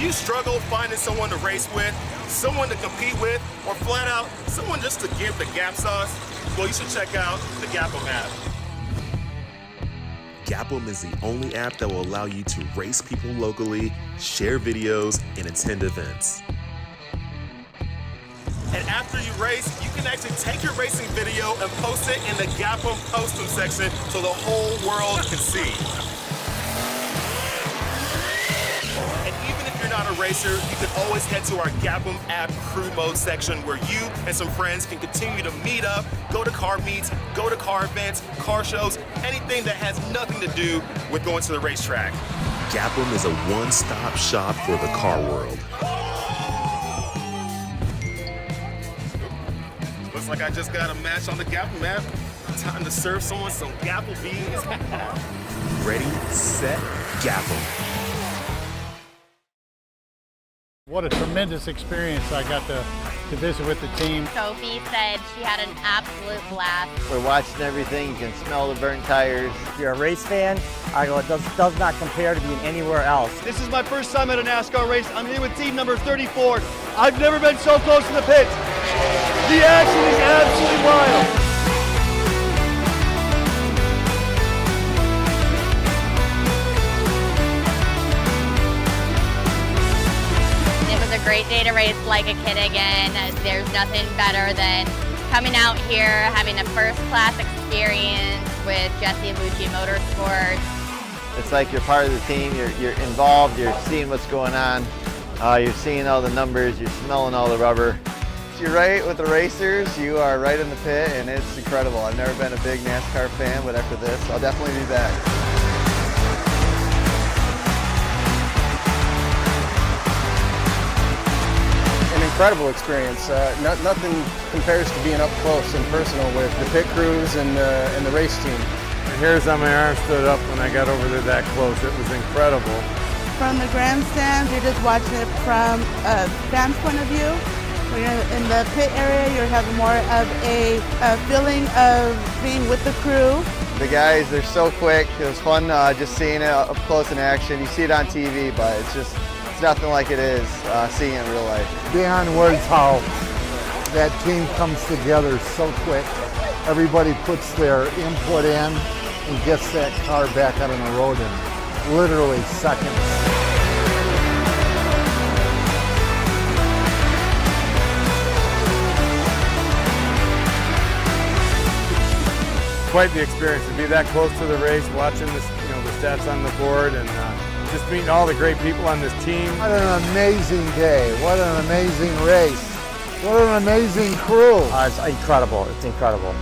you struggle finding someone to race with, someone to compete with, or flat out, someone just to give the Gap sauce, well, you should check out the Gap'em app. Gap'em is the only app that will allow you to race people locally, share videos, and attend events. And after you race, you can actually take your racing video and post it in the Gap'em postum section so the whole world can see. And even if you're not a racer, you can always head to our Gap'em app crew mode section where you and some friends can continue to meet up, go to car meets, go to car events, car shows, anything that has nothing to do with going to the racetrack. Gap'em is a one-stop shop for the car world. Looks like I just got a match on the Gap'em app. Time to serve someone some Gap'lebeans. Ready, set, Gap'em. What a tremendous experience. I got to visit with the team. Sophie said she had an absolute blast. We're watching everything. You can smell the burnt tires. If you're a race fan, I go, it does not compare to being anywhere else. This is my first time at a NASCAR race. I'm here with team number 34. I've never been so close to the pits. The action is absolutely wild. It was a great day to race like a kid again. There's nothing better than coming out here, having a first-class experience with Jesse Abuchi Motorsports. It's like you're part of the team. You're involved. You're seeing what's going on. You're seeing all the numbers. You're smelling all the rubber. You're right with the racers. You are right in the pit, and it's incredible. I've never been a big NASCAR fan, but after this, I'll definitely be back. Incredible experience. Nothing compares to being up close and personal with the pit crews and the race team. The hairs on my arm stood up when I got over there that close. It was incredible. From the grandstands, you're just watching it from a fan's point of view. When you're in the pit area, you're having more of a feeling of being with the crew. The guys, they're so quick. It was fun just seeing it up close in action. You see it on TV, but it's nothing like it is seeing it in real life. Beyond words how that team comes together so quick. Everybody puts their input in and gets that car back out on the road in literally seconds. Quite the experience to be that close to the race, watching this, the stats on the board, and just meeting all the great people on this team. What an amazing day! What an amazing race! What an amazing crew! It's incredible. It's incredible.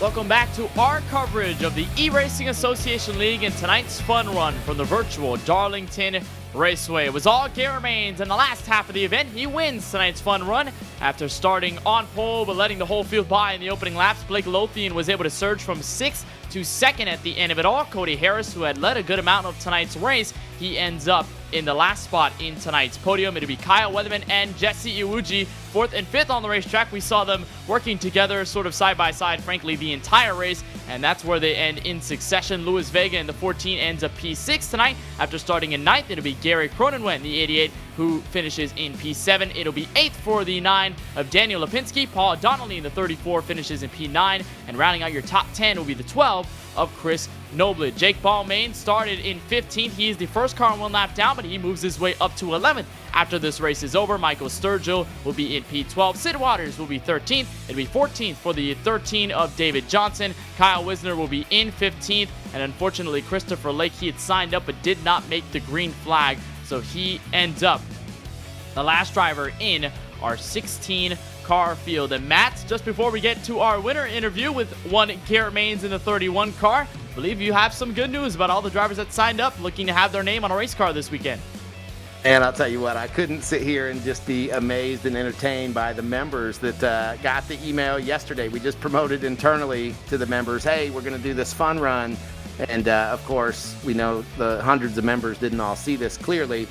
Welcome back to our coverage of the eRacing Association League and tonight's fun run from the virtual Darlington Raceway. It was all Garrett Maines in the last half of the event. He wins tonight's fun run after starting on pole but letting the whole field by in the opening laps. Blake Lothian was able to surge from 6th to 2nd at the end of it all. Cody Harris, who had led a good amount of tonight's race, he ends up in the last spot in tonight's podium. It'll be Kyle Weatherman and Jesse Iwuji 4th and 5th on the racetrack. We saw them working together sort of side by side, frankly, the entire race, and that's where they end in succession. Luis Vega in the 14 ends up P6 tonight after starting in 9th. It'll be Gary Cronenwet in the 88 who finishes in P7. It'll be 8th for the 9 of Daniel Lipinski. Paul Donnelly in the 34 finishes in P9, and rounding out your top 10 will be the 12 of Chris Noblet. Jake Balmain started in 15th. He is the first car on one lap down, but he moves his way up to 11th after this race is over. Michael Sturgill will be in P12. Sid Waters will be 13th. It'll be 14th for the 13 of David Johnson. Kyle Wisner will be in 15th, and unfortunately Christopher Lake, he had signed up but did not make the green flag, so he ends up the last driver in our 16 car field. And Matt, just before we get to our winner interview with one Garrett Maines in the 31 car, I believe you have some good news about all the drivers that signed up looking to have their name on a race car this weekend. And I'll tell you what, I couldn't sit here and just be amazed and entertained by the members that got the email yesterday. We just promoted internally to the members, hey, we're going to do this fun run. And of course, we know the hundreds of members didn't all see this clearly.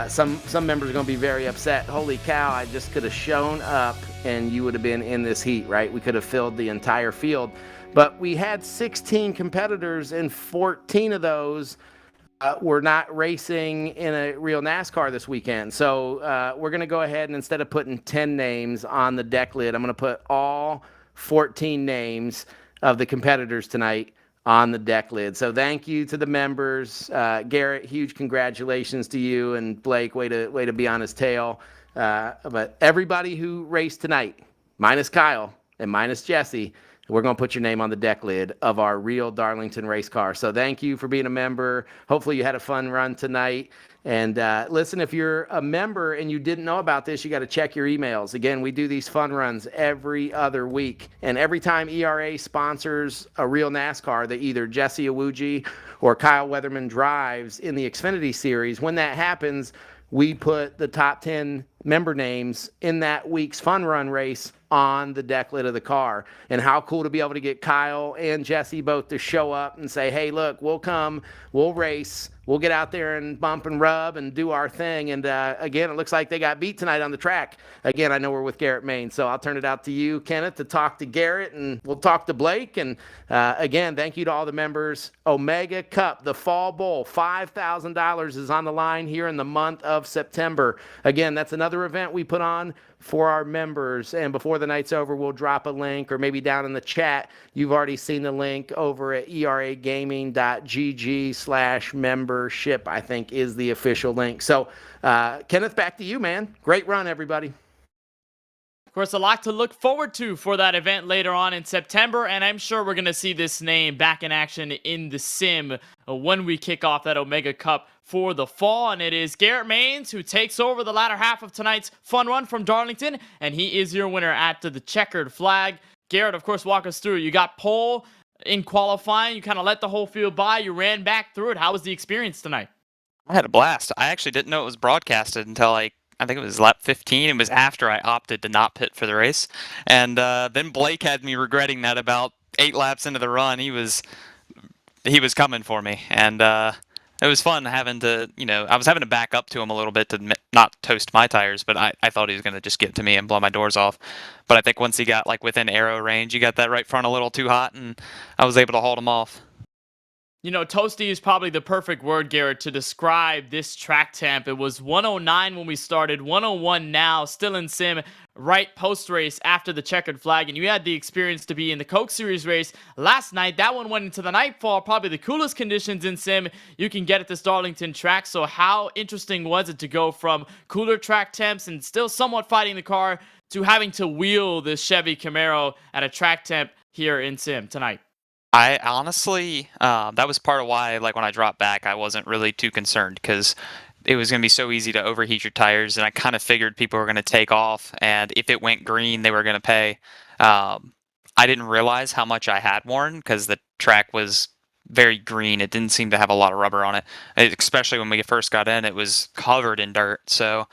Some members are going to be very upset. Holy cow, I just could have shown up and you would have been in this heat, right? We could have filled the entire field. But we had 16 competitors, and 14 of those we're not racing in a real NASCAR this weekend. So we're going to go ahead and instead of putting 10 names on the deck lid, I'm going to put all 14 names of the competitors tonight on the deck lid. So thank you to the members. Garrett, huge congratulations to you, and Blake, way to be on his tail. But everybody who raced tonight, minus Kyle and minus Jesse, we're going to put your name on the deck lid of our real Darlington race car. So thank you for being a member. Hopefully you had a fun run tonight. And listen, if you're a member and you didn't know about this, you got to check your emails. Again, we do these fun runs every other week. And every time eRA sponsors a real NASCAR that either Jesse Awuji or Kyle Weatherman drives in the Xfinity Series, when that happens, we put the top 10 member names in that week's fun run race on the deck lid of the car. And how cool to be able to get Kyle and Jesse both to show up and say, hey, look, we'll come, we'll race, we'll get out there and bump and rub and do our thing. And again, it looks like they got beat tonight on the track. Again, I know we're with Garrett Main, so I'll turn it out to you, Kenneth, to talk to Garrett, and we'll talk to Blake. And again, thank you to all the members. Omega Cup, the Fall Bowl, $5,000 is on the line here in the month of September. Again, that's another event we put on for our members. And before the night's over, we'll drop a link, or maybe down in the chat, you've already seen the link over at eragaming.gg/membership, I think is the official link. So, Kenneth, back to you, man. Great run, everybody. Of course, a lot to look forward to for that event later on in September, and I'm sure we're going to see this name back in action in the sim when we kick off that Omega Cup for the fall. And it is Garrett Mains who takes over the latter half of tonight's fun run from Darlington, and he is your winner at the checkered flag. Garrett, of course, walk us through. You got pole in qualifying. You kind of let the whole field by. You ran back through it. How was the experience tonight? I had a blast. I actually didn't know it was broadcasted until I think it was lap 15. It was after I opted to not pit for the race. And then Blake had me regretting that about 8 laps into the run. He was coming for me. And it was fun having to, I was having to back up to him a little bit to not toast my tires, but I thought he was going to just get to me and blow my doors off. But I think once he got within arrow range, he got that right front a little too hot, and I was able to hold him off. Toasty is probably the perfect word, Garrett, to describe this track temp. It was 109 when we started, 101 now, still in sim, right post-race after the checkered flag. And you had the experience to be in the Coke Series race last night. That one went into the nightfall, probably the coolest conditions in sim you can get at this Darlington track. So how interesting was it to go from cooler track temps and still somewhat fighting the car to having to wheel this Chevy Camaro at a track temp here in sim tonight? I honestly, that was part of why, when I dropped back, I wasn't really too concerned, because it was going to be so easy to overheat your tires, and I kind of figured people were going to take off, and if it went green, they were going to pay. I didn't realize how much I had worn, because the track was very green. It didn't seem to have a lot of rubber on it, especially when we first got in. It was covered in dirt, so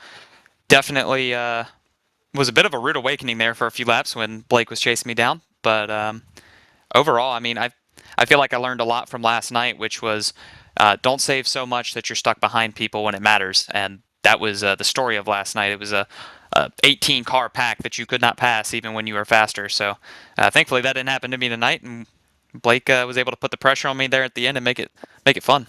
definitely was a bit of a rude awakening there for a few laps when Blake was chasing me down, but overall, I feel like I learned a lot from last night, which was don't save so much that you're stuck behind people when it matters. And that was the story of last night. It was a 18-car pack that you could not pass even when you were faster. So thankfully that didn't happen to me tonight, and Blake was able to put the pressure on me there at the end and make it fun.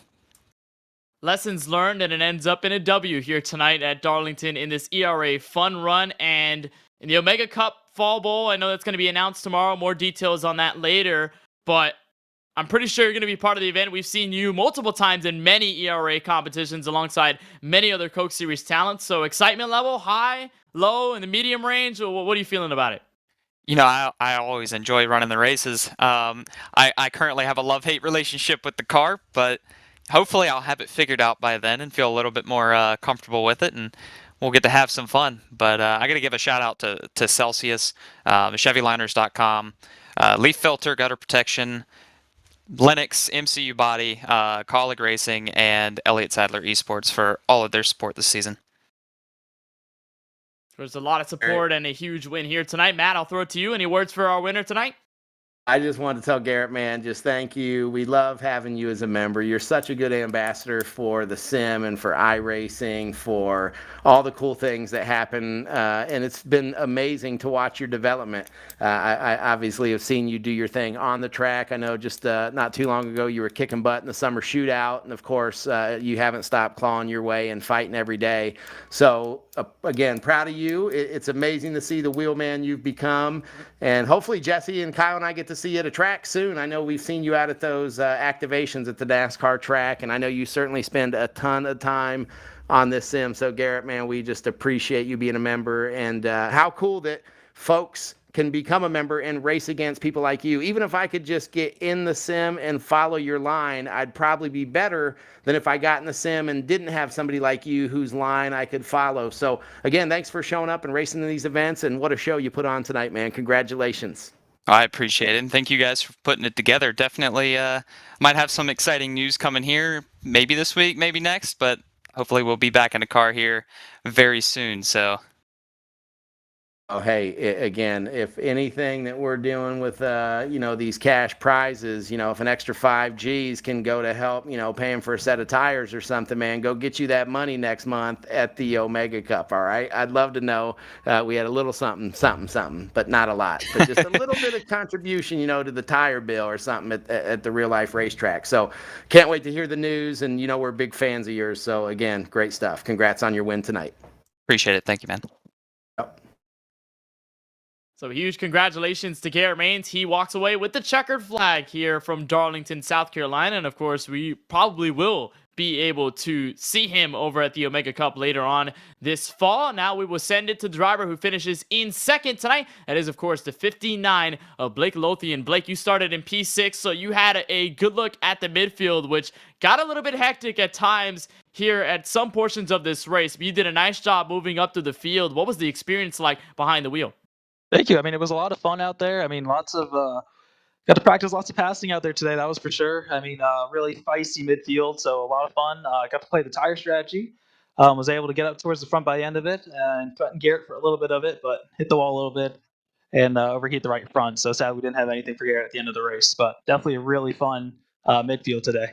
Lessons learned, and it ends up in a W here tonight at Darlington in this ERA fun run. And in the Omega Cup Fall Bowl, I know that's going to be announced tomorrow. More details on that later, but I'm pretty sure you're going to be part of the event. We've seen you multiple times in many ERA competitions alongside many other Coke Series talents. So excitement level, high, low, in the medium range? What are you feeling about it? I always enjoy running the races. I currently have a love-hate relationship with the car, but hopefully I'll have it figured out by then and feel a little bit more comfortable with it, and we'll get to have some fun. But I got to give a shout out to Celsius, ChevyLiners.com, leaf filter, gutter protection, Lennox, MCU Body, Colleague Racing, and Elliott Sadler Esports for all of their support this season. There's a lot of support and a huge win here tonight. Matt, I'll throw it to you. Any words for our winner tonight? I just wanted to tell Garrett, man, just thank you. We love having you as a member. You're such a good ambassador for the sim and for iRacing, for all the cool things that happen. And it's been amazing to watch your development. I obviously have seen you do your thing on the track. I know just not too long ago you were kicking butt in the summer shootout. And of course, you haven't stopped clawing your way and fighting every day. So again, proud of you. It's amazing to see the wheelman you've become. And hopefully Jesse and Kyle and I get to see you at a track soon. I know we've seen you out at those activations at the NASCAR track, and I know you certainly spend a ton of time on this sim. So Garrett, man, we just appreciate you being a member, and how cool that folks can become a member and race against people like you. Even if I could just get in the sim and follow your line, I'd probably be better than if I got in the sim and didn't have somebody like you whose line I could follow. So again, thanks for showing up and racing in these events, and what a show you put on tonight, man. Congratulations. I appreciate it, and thank you guys for putting it together. Definitely might have some exciting news coming here, maybe this week, maybe next, but hopefully we'll be back in the car here very soon. So. Oh, hey, again, if anything that we're doing with, these cash prizes, if an extra 5 G's can go to help, paying for a set of tires or something, man, go get you that money next month at the Omega Cup, all right? I'd love to know we had a little something, but not a lot. But just a little bit of contribution, to the tire bill or something at the real life racetrack. So can't wait to hear the news, and, we're big fans of yours. So, again, great stuff. Congrats on your win tonight. Appreciate it. Thank you, man. Yep. So huge congratulations to Garrett Maines. He walks away with the checkered flag here from Darlington, South Carolina. And of course, we probably will be able to see him over at the Omega Cup later on this fall. Now we will send it to the driver who finishes in second tonight. That is, of course, the 59 of Blake Lothian. Blake, you started in P6, so you had a good look at the midfield, which got a little bit hectic at times here at some portions of this race. But you did a nice job moving up to the field. What was the experience like behind the wheel? Thank you. I mean, it was a lot of fun out there. I mean, got to practice lots of passing out there today. That was for sure. I mean, really feisty midfield, so a lot of fun. Got to play the tire strategy. Was able to get up towards the front by the end of it and threaten Garrett for a little bit of it, but hit the wall a little bit and overheat the right front. So sad we didn't have anything for Garrett at the end of the race, but definitely a really fun midfield today.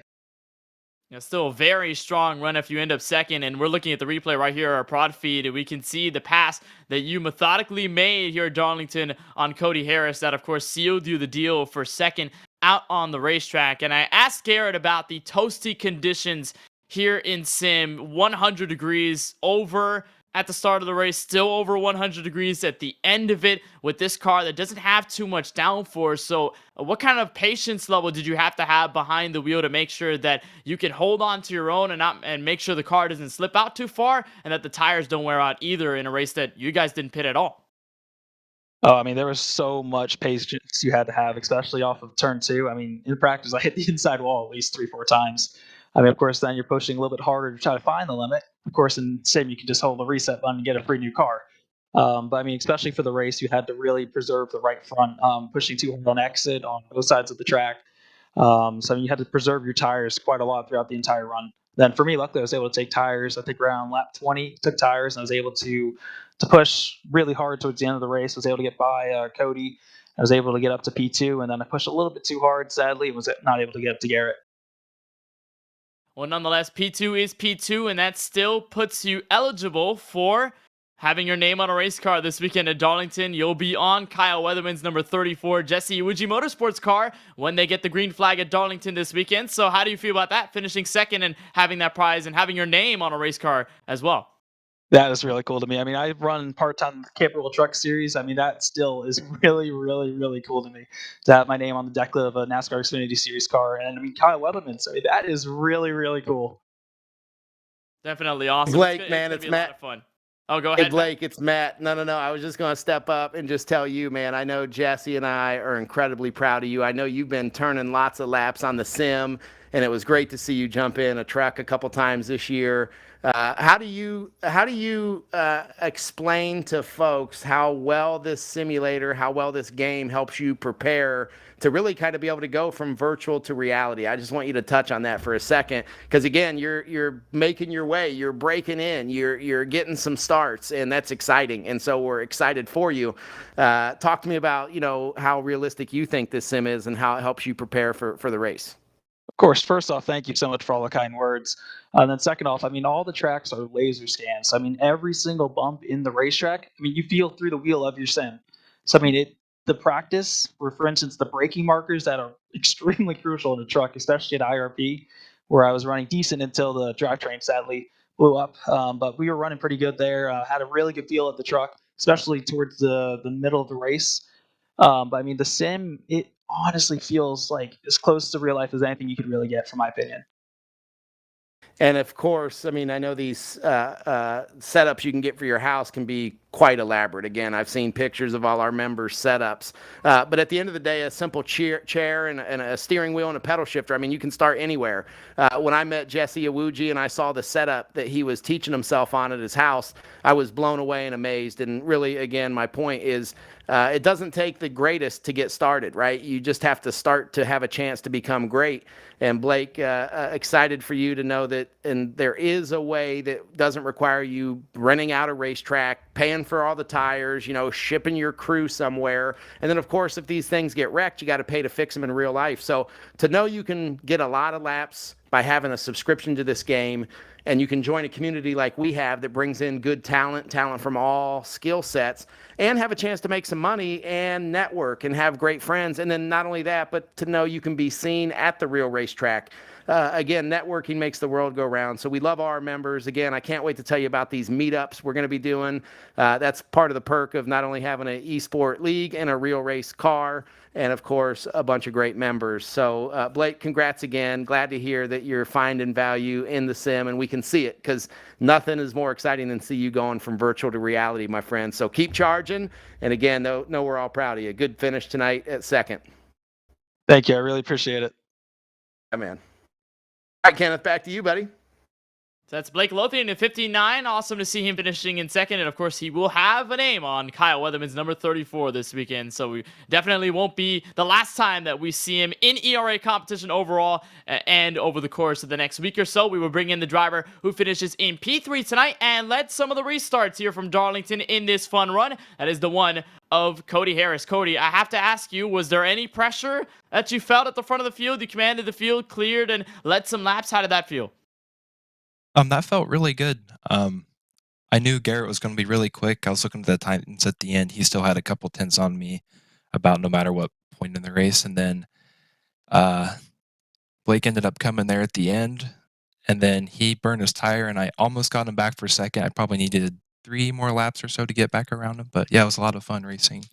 Still a very strong run if you end up second, and we're looking at the replay right here, our prod feed, and we can see the pass that you methodically made here at Darlington on Cody Harris that, of course, sealed you the deal for second out on the racetrack. And I asked Garrett about the toasty conditions here in Sim, 100 degrees over at the start of the race, still over 100 degrees at the end of it with this car that doesn't have too much downforce. So what kind of patience level did you have to have behind the wheel to make sure that you can hold on to your own and make sure the car doesn't slip out too far and that the tires don't wear out either in a race that you guys didn't pit at all? Oh, I mean, there was so much patience you had to have, especially off of turn 2. I mean, in practice, I hit the inside wall at least 3-4 times. I mean, of course, then you're pushing a little bit harder to try to find the limit. Of course, in Sim, you can just hold the reset button and get a free new car. But I mean, especially for the race, you had to really preserve the right front, pushing too hard on exit on both sides of the track. So you had to preserve your tires quite a lot throughout the entire run. Then for me, luckily, I was able to take tires. I think around lap 20, took tires, and I was able to push really hard towards the end of the race. I was able to get by Cody. I was able to get up to P2, and then I pushed a little bit too hard, sadly, and was not able to get up to Garrett. Well, nonetheless, P2 is P2, and that still puts you eligible for having your name on a race car this weekend at Darlington. You'll be on Kyle Weatherman's number 34 Jesse Iwuji Motorsports car when they get the green flag at Darlington this weekend. So how do you feel about that, finishing second and having that prize and having your name on a race car as well? That is really cool to me. I mean, I run part-time Capable Truck Series. I mean, that still is really, really, really cool to me to have my name on the deck of a NASCAR Xfinity Series car. And I mean, Kyle Weatherman, so that is really, really cool. Definitely awesome. Blake, man, it's Matt. Matt. A lot of fun. Oh, go ahead. Hey, Blake, it's Matt. No. I was just going to step up and just tell you, man, I know Jesse and I are incredibly proud of you. I know you've been turning lots of laps on the sim, and it was great to see you jump in a truck a couple times this year. How do you explain to folks how well this simulator, how well this game helps you prepare to really kind of be able to go from virtual to reality? I just want you to touch on that for a second, because again, you're making your way, you're breaking in, you're getting some starts, and that's exciting. And so we're excited for you. Talk to me about how realistic you think this sim is and how it helps you prepare for the race. Of course, first off, thank you so much for all the kind words. And then second off, I mean, all the tracks are laser scans. I mean, every single bump in the racetrack, I mean, you feel through the wheel of your sim. So I mean, the practice, for instance, the braking markers that are extremely crucial in a truck, especially at IRP, where I was running decent until the drivetrain sadly blew up. But we were running pretty good there. Had a really good feel of the truck, especially towards the middle of the race. But I mean, the sim, it honestly feels like as close to real life as anything you could really get, from my opinion. And of course, I mean, I know these setups you can get for your house can be quite elaborate. Again, I've seen pictures of all our members' setups. But at the end of the day, a simple chair and a steering wheel and a pedal shifter, I mean, you can start anywhere. When I met Jesse Awuji and I saw the setup that he was teaching himself on at his house, I was blown away and amazed. And really, again, my point is, it doesn't take the greatest to get started, right? You just have to start to have a chance to become great. And Blake, excited for you to know that, and there is a way that doesn't require you renting out a racetrack, paying for all the tires, shipping your crew somewhere. And then, of course, if these things get wrecked, you got to pay to fix them in real life. So to know you can get a lot of laps by having a subscription to this game, and you can join a community like we have that brings in good talent from all skill sets, and have a chance to make some money and network and have great friends. And then not only that, but to know you can be seen at the real racetrack. Again, networking makes the world go round. So we love our members. Again, I can't wait to tell you about these meetups we're going to be doing. That's part of the perk of not only having an esport league and a real race car, and of course, a bunch of great members. So Blake, congrats again. Glad to hear that you're finding value in the sim, and we can see it, because nothing is more exciting than see you going from virtual to reality, my friend. So keep charging. And again, know we're all proud of you. Good finish tonight at second. Thank you. I really appreciate it. Yeah, man. All right, Kenneth, back to you, buddy. So that's Blake Lothian at 59. Awesome to see him finishing in second. And of course, he will have a name on Kyle Weatherman's number 34 this weekend. So we definitely won't be the last time that we see him in ERA competition overall. And over the course of the next week or so, we will bring in the driver who finishes in P3 tonight and let some of the restarts here from Darlington in this fun run. That is the one of Cody Harris. Cody, I have to ask you, was there any pressure that you felt at the front of the field? You commanded the field, cleared, and led some laps. How did that feel? That felt really good. I knew Garrett was going to be really quick. I was looking at the times at the end. He still had a couple tenths on me about no matter what point in the race. And then Blake ended up coming there at the end, and then he burned his tire, and I almost got him back for second. I probably needed 3 more laps or so to get back around him. But yeah, it was a lot of fun racing.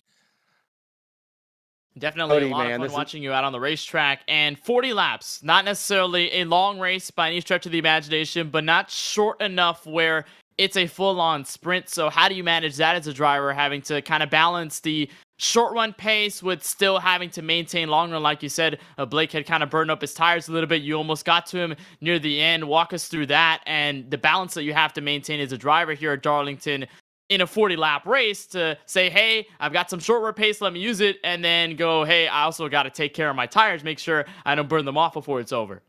Definitely Cody, a lot man, of fun watching you out on the racetrack. And 40 laps, not necessarily a long race by any stretch of the imagination, but not short enough where it's a full-on sprint. So how do you manage that as a driver, having to kind of balance the short run pace with still having to maintain long run? Like you said, Blake had kind of burned up his tires a little bit. You almost got to him near the end. Walk us through that and the balance that you have to maintain as a driver here at Darlington in a 40-lap race, to say, hey, I've got some short run pace, let me use it, and then go, hey, I also got to take care of my tires, make sure I don't burn them off before it's over.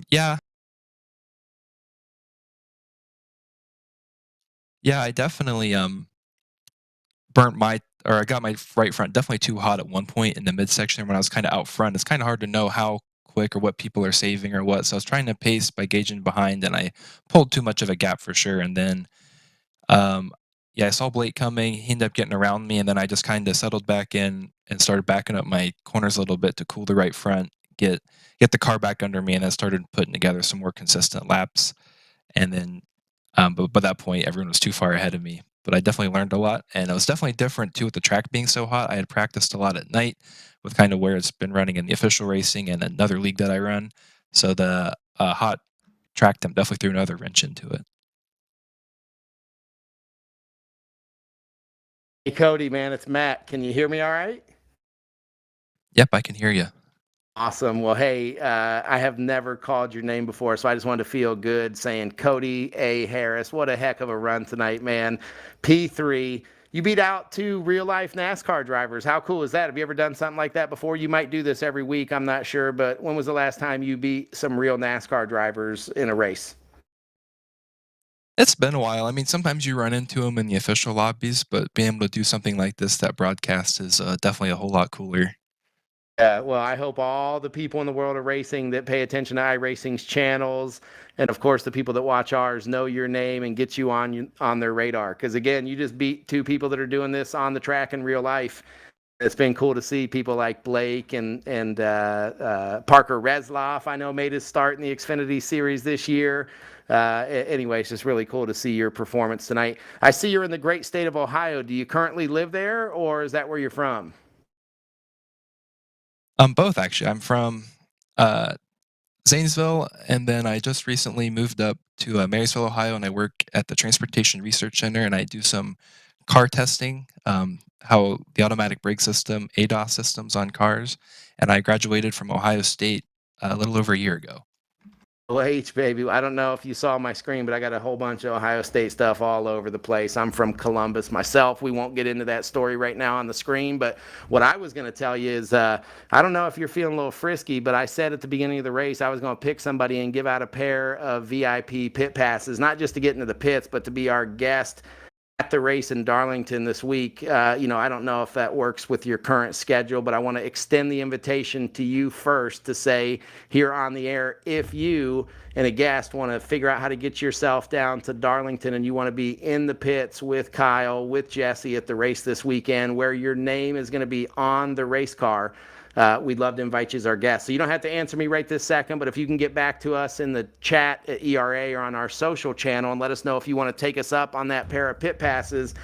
Yeah. Yeah, I definitely I got my right front definitely too hot at one point in the midsection when I was kind of out front. It's kind of hard to know how quick or what people are saving or what. So I was trying to pace by gauging behind, and I pulled too much of a gap for sure. And then, yeah, I saw Blake coming. He ended up getting around me, and then I just kind of settled back in and started backing up my corners a little bit to cool the right front, get the car back under me, and then started putting together some more consistent laps. And then, but by that point, everyone was too far ahead of me. But I definitely learned a lot, and it was definitely different too with the track being so hot. I had practiced a lot at night with kind of where it's been running in the official racing and another league that I run. So the hot track temp definitely threw another wrench into it. Hey, Cody, man, it's Matt. Can you hear me all right? Yep, I can hear you. Awesome. Well, hey, I have never called your name before, so I just wanted to feel good saying Cody A. Harris. What a heck of a run tonight, man. P3. You beat out 2 real-life NASCAR drivers. How cool is that? Have you ever done something like that before? You might do this every week, I'm not sure, but when was the last time you beat some real NASCAR drivers in a race? It's been a while. I mean, sometimes you run into them in the official lobbies, but being able to do something like this, that broadcast is definitely a whole lot cooler. Yeah, well, I hope all the people in the world of racing that pay attention to iRacing's channels, and of course the people that watch ours, know your name and get you on their radar. Because again, you just beat 2 people that are doing this on the track in real life. It's been cool to see people like Blake and Parker Resloff, I know, made his start in the Xfinity Series this year. Anyway, it's just really cool to see your performance tonight. I see you're in the great state of Ohio. Do you currently live there, or is that where you're from? Both actually. I'm from Zanesville, and then I just recently moved up to Marysville, Ohio, and I work at the Transportation Research Center, and I do some car testing, how the automatic brake system, ADAS systems on cars, and I graduated from Ohio State a little over a year ago. Well, H, baby, I don't know if you saw my screen, but I got a whole bunch of Ohio State stuff all over the place. I'm from Columbus myself. We won't get into that story right now on the screen, but what I was going to tell you is I don't know if you're feeling a little frisky, but I said at the beginning of the race I was going to pick somebody and give out a pair of VIP pit passes, not just to get into the pits, but to be our guest at the race in Darlington this week. I don't know if that works with your current schedule, but I want to extend the invitation to you first to say here on the air, if you and a guest want to figure out how to get yourself down to Darlington and you want to be in the pits with Kyle, with Jesse at the race this weekend, where your name is going to be on the race car, we'd love to invite you as our guest. So you don't have to answer me right this second, but if you can get back to us in the chat at ERA or on our social channel and let us know if you want to take us up on that pair of pit passes,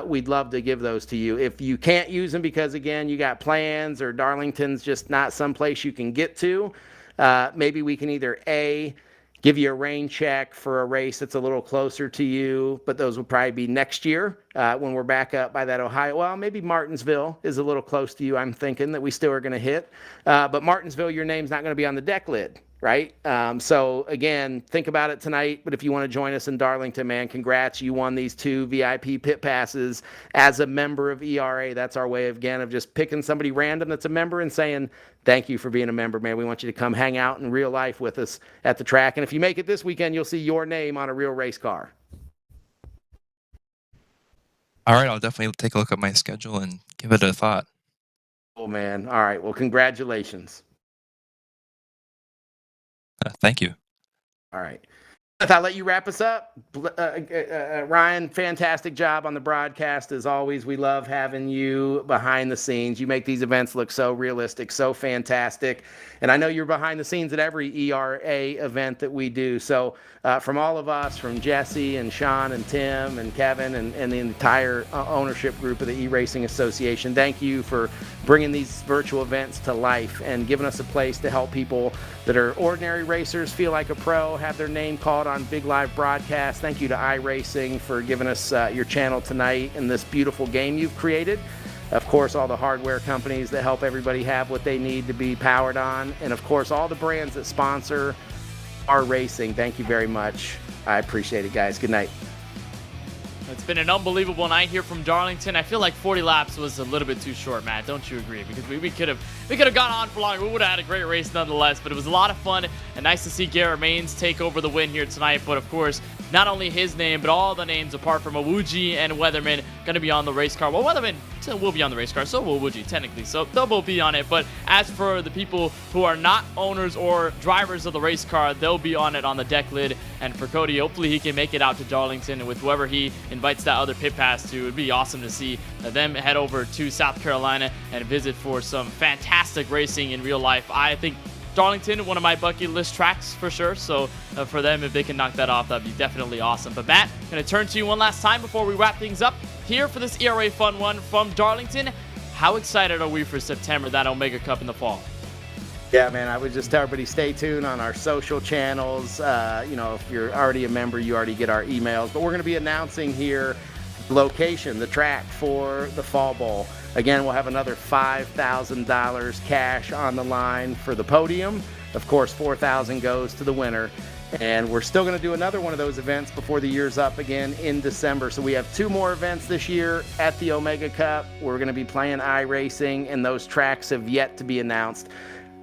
we'd love to give those to you. If you can't use them because, again, you got plans or Darlington's just not someplace you can get to, maybe we can either A, give you a rain check for a race that's a little closer to you, but those will probably be next year when we're back up by that Ohio. Well, maybe Martinsville is a little close to you, I'm thinking, that we still are going to hit. But Martinsville, your name's not going to be on the deck lid, right? So, again, think about it tonight. But if you want to join us in Darlington, man, congrats. You won these 2 VIP pit passes as a member of ERA. That's our way, again, of just picking somebody random that's a member and saying, thank you for being a member, man. We want you to come hang out in real life with us at the track. And if you make it this weekend, you'll see your name on a real race car. All right, I'll definitely take a look at my schedule and give it a thought. Oh, man. All right. Well, congratulations. Thank you. All right. I'll let you wrap us up. Ryan, fantastic job on the broadcast. As always, we love having you behind the scenes. You make these events look so realistic, so fantastic. And I know you're behind the scenes at every ERA event that we do. So from all of us, from Jesse and Sean and Tim and Kevin and the entire ownership group of the eRacing Association, thank you for bringing these virtual events to life and giving us a place to help people that are ordinary racers feel like a pro, have their name called on big live broadcasts. Thank you to iRacing for giving us your channel tonight and this beautiful game you've created. Of course, all the hardware companies that help everybody have what they need to be powered on. And of course, all the brands that sponsor our racing. Thank you very much. I appreciate it, guys. Good night. It's been an unbelievable night here from Darlington. I feel like 40 laps was a little bit too short, Matt. Don't you agree? Because we could have gone on for longer. We would have had a great race nonetheless. But it was a lot of fun and nice to see Garrett Maines take over the win here tonight. But of course, not only his name, but all the names apart from Owuji and Weatherman going to be on the race car. Well, Weatherman will be on the race car, so will Owuji technically. So they'll both be on it. But as for the people who are not owners or drivers of the race car, they'll be on it on the deck lid. And for Cody, hopefully he can make it out to Darlington, and with whoever he invites that other pit pass to, it'd be awesome to see them head over to South Carolina and visit for some fantastic racing in real life. I think Darlington, one of my bucket list tracks for sure. So for them, if they can knock that off, that'd be definitely awesome. But Matt, I'm going to turn to you one last time before we wrap things up here for this ERA Fun One from Darlington. How excited are we for September, that Omega Cup in the fall? Yeah, man, I would just tell everybody stay tuned on our social channels. If you're already a member, you already get our emails. But we're going to be announcing here location, the track for the Fall Bowl. Again, we'll have another $5,000 cash on the line for the podium. Of course, $4,000 goes to the winner. And we're still going to do another one of those events before the year's up again in December. So we have 2 more events this year at the Omega Cup. We're going to be playing iRacing, and those tracks have yet to be announced.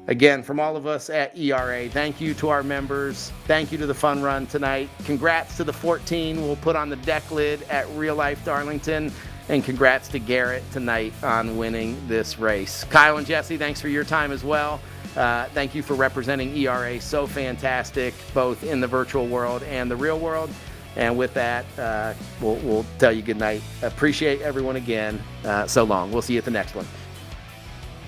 Again, from all of us at ERA, thank you to our members. Thank you to the Fun Run tonight. Congrats to the 14 we'll put on the deck lid at Real Life Darlington. And congrats to Garrett tonight on winning this race. Kyle and Jesse, thanks for your time as well. Thank you for representing ERA so fantastic, both in the virtual world and the real world. And with that, we'll tell you good night. Appreciate everyone again. So long. We'll see you at the next one.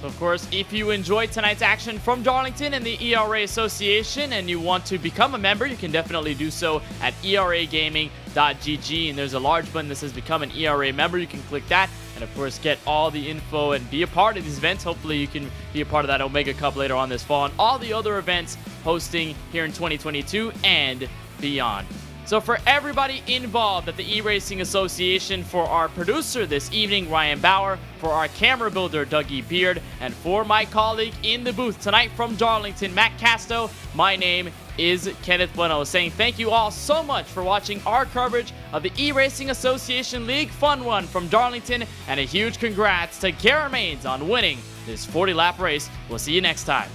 So of course, if you enjoyed tonight's action from Darlington and the ERA Association and you want to become a member, you can definitely do so at eragaming.gg. And there's a large button that says Become an ERA member. You can click that and, of course, get all the info and be a part of these events. Hopefully, you can be a part of that Omega Cup later on this fall and all the other events hosting here in 2022 and beyond. So for everybody involved at the eRacing Association, for our producer this evening, Ryan Bauer, for our camera builder, Dougie Beard, and for my colleague in the booth tonight from Darlington, Matt Casto, my name is Kenneth Bueno, saying thank you all so much for watching our coverage of the eRacing Association League Fun Run from Darlington, and a huge congrats to Garrett Maines on winning this 40-lap race. We'll see you next time.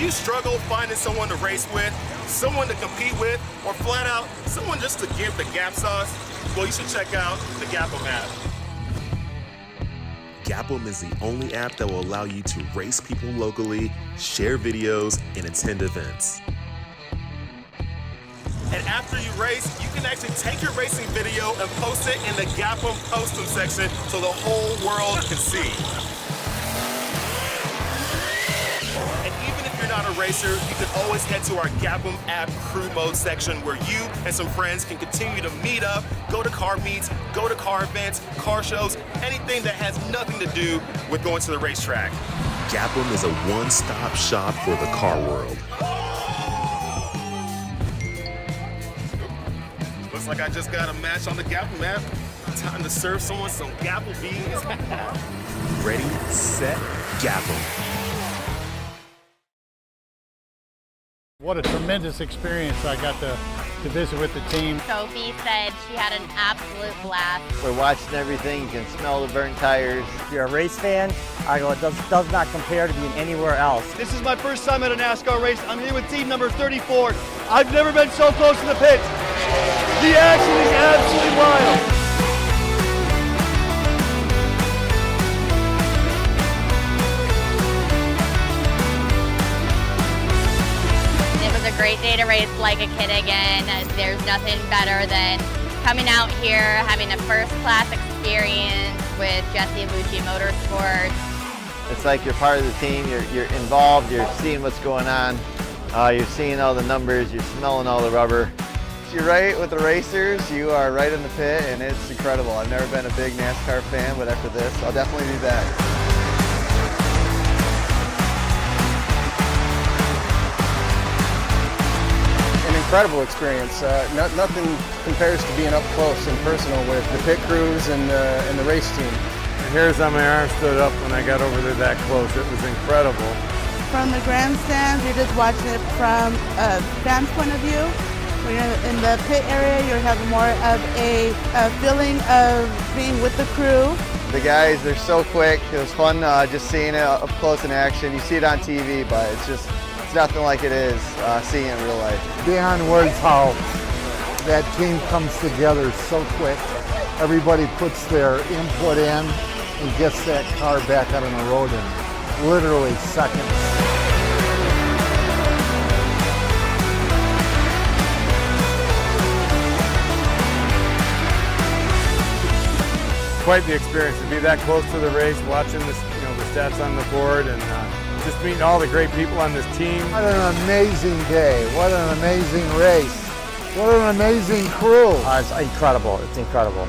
you struggle finding someone to race with, someone to compete with, or flat out someone just to give the Gap sauce, well, you should check out the Gapum app. Gapum is the only app that will allow you to race people locally, share videos, and attend events. And after you race, you can actually take your racing video and post it in the Gapum Postum section so the whole world can see. And even if you're not a racer, you can always head to our Gapum app crew mode section where you and some friends can continue to meet up, go to car meets, go to car events, car shows, anything that has nothing to do with going to the racetrack. Gapum is a one-stop shop for the car world. Looks like I just got a match on the Gapum app. Time to serve someone some Gapple beans. Ready, set, Gapum. What a tremendous experience I got to visit with the team. Sophie said she had an absolute blast. We're watching everything. You can smell the burnt tires. If you're a race fan, I go, it does not compare to being anywhere else. This is my first time at a NASCAR race. I'm here with team number 34. I've never been so close to the pits. The action is absolutely wild. It was a great day to race like a kid again. There's nothing better than coming out here, having a first-class experience with Jesse Abucci Motorsports. It's like you're part of the team. You're involved. You're seeing what's going on. You're seeing all the numbers. You're smelling all the rubber. You're right with the racers. You are right in the pit, and it's incredible. I've never been a big NASCAR fan, but after this, I'll definitely be back. Incredible experience. Nothing compares to being up close and personal with the pit crews and the race team. The hairs on my arm stood up when I got over there that close. It was incredible. From the grandstands, you're just watching it from a fan's point of view. When you're in the pit area, you're having more of a feeling of being with the crew. The guys, they're so quick. It was fun just seeing it up close in action. You see it on TV, but it's nothing like it is seeing it in real life. Beyond words how that team comes together so quick. Everybody puts their input in and gets that car back out on the road in literally seconds. Quite the experience to be that close to the race, watching this, the stats on the board, and just meeting all the great people on this team. What an amazing day. What an amazing race. What an amazing crew. It's incredible. It's incredible.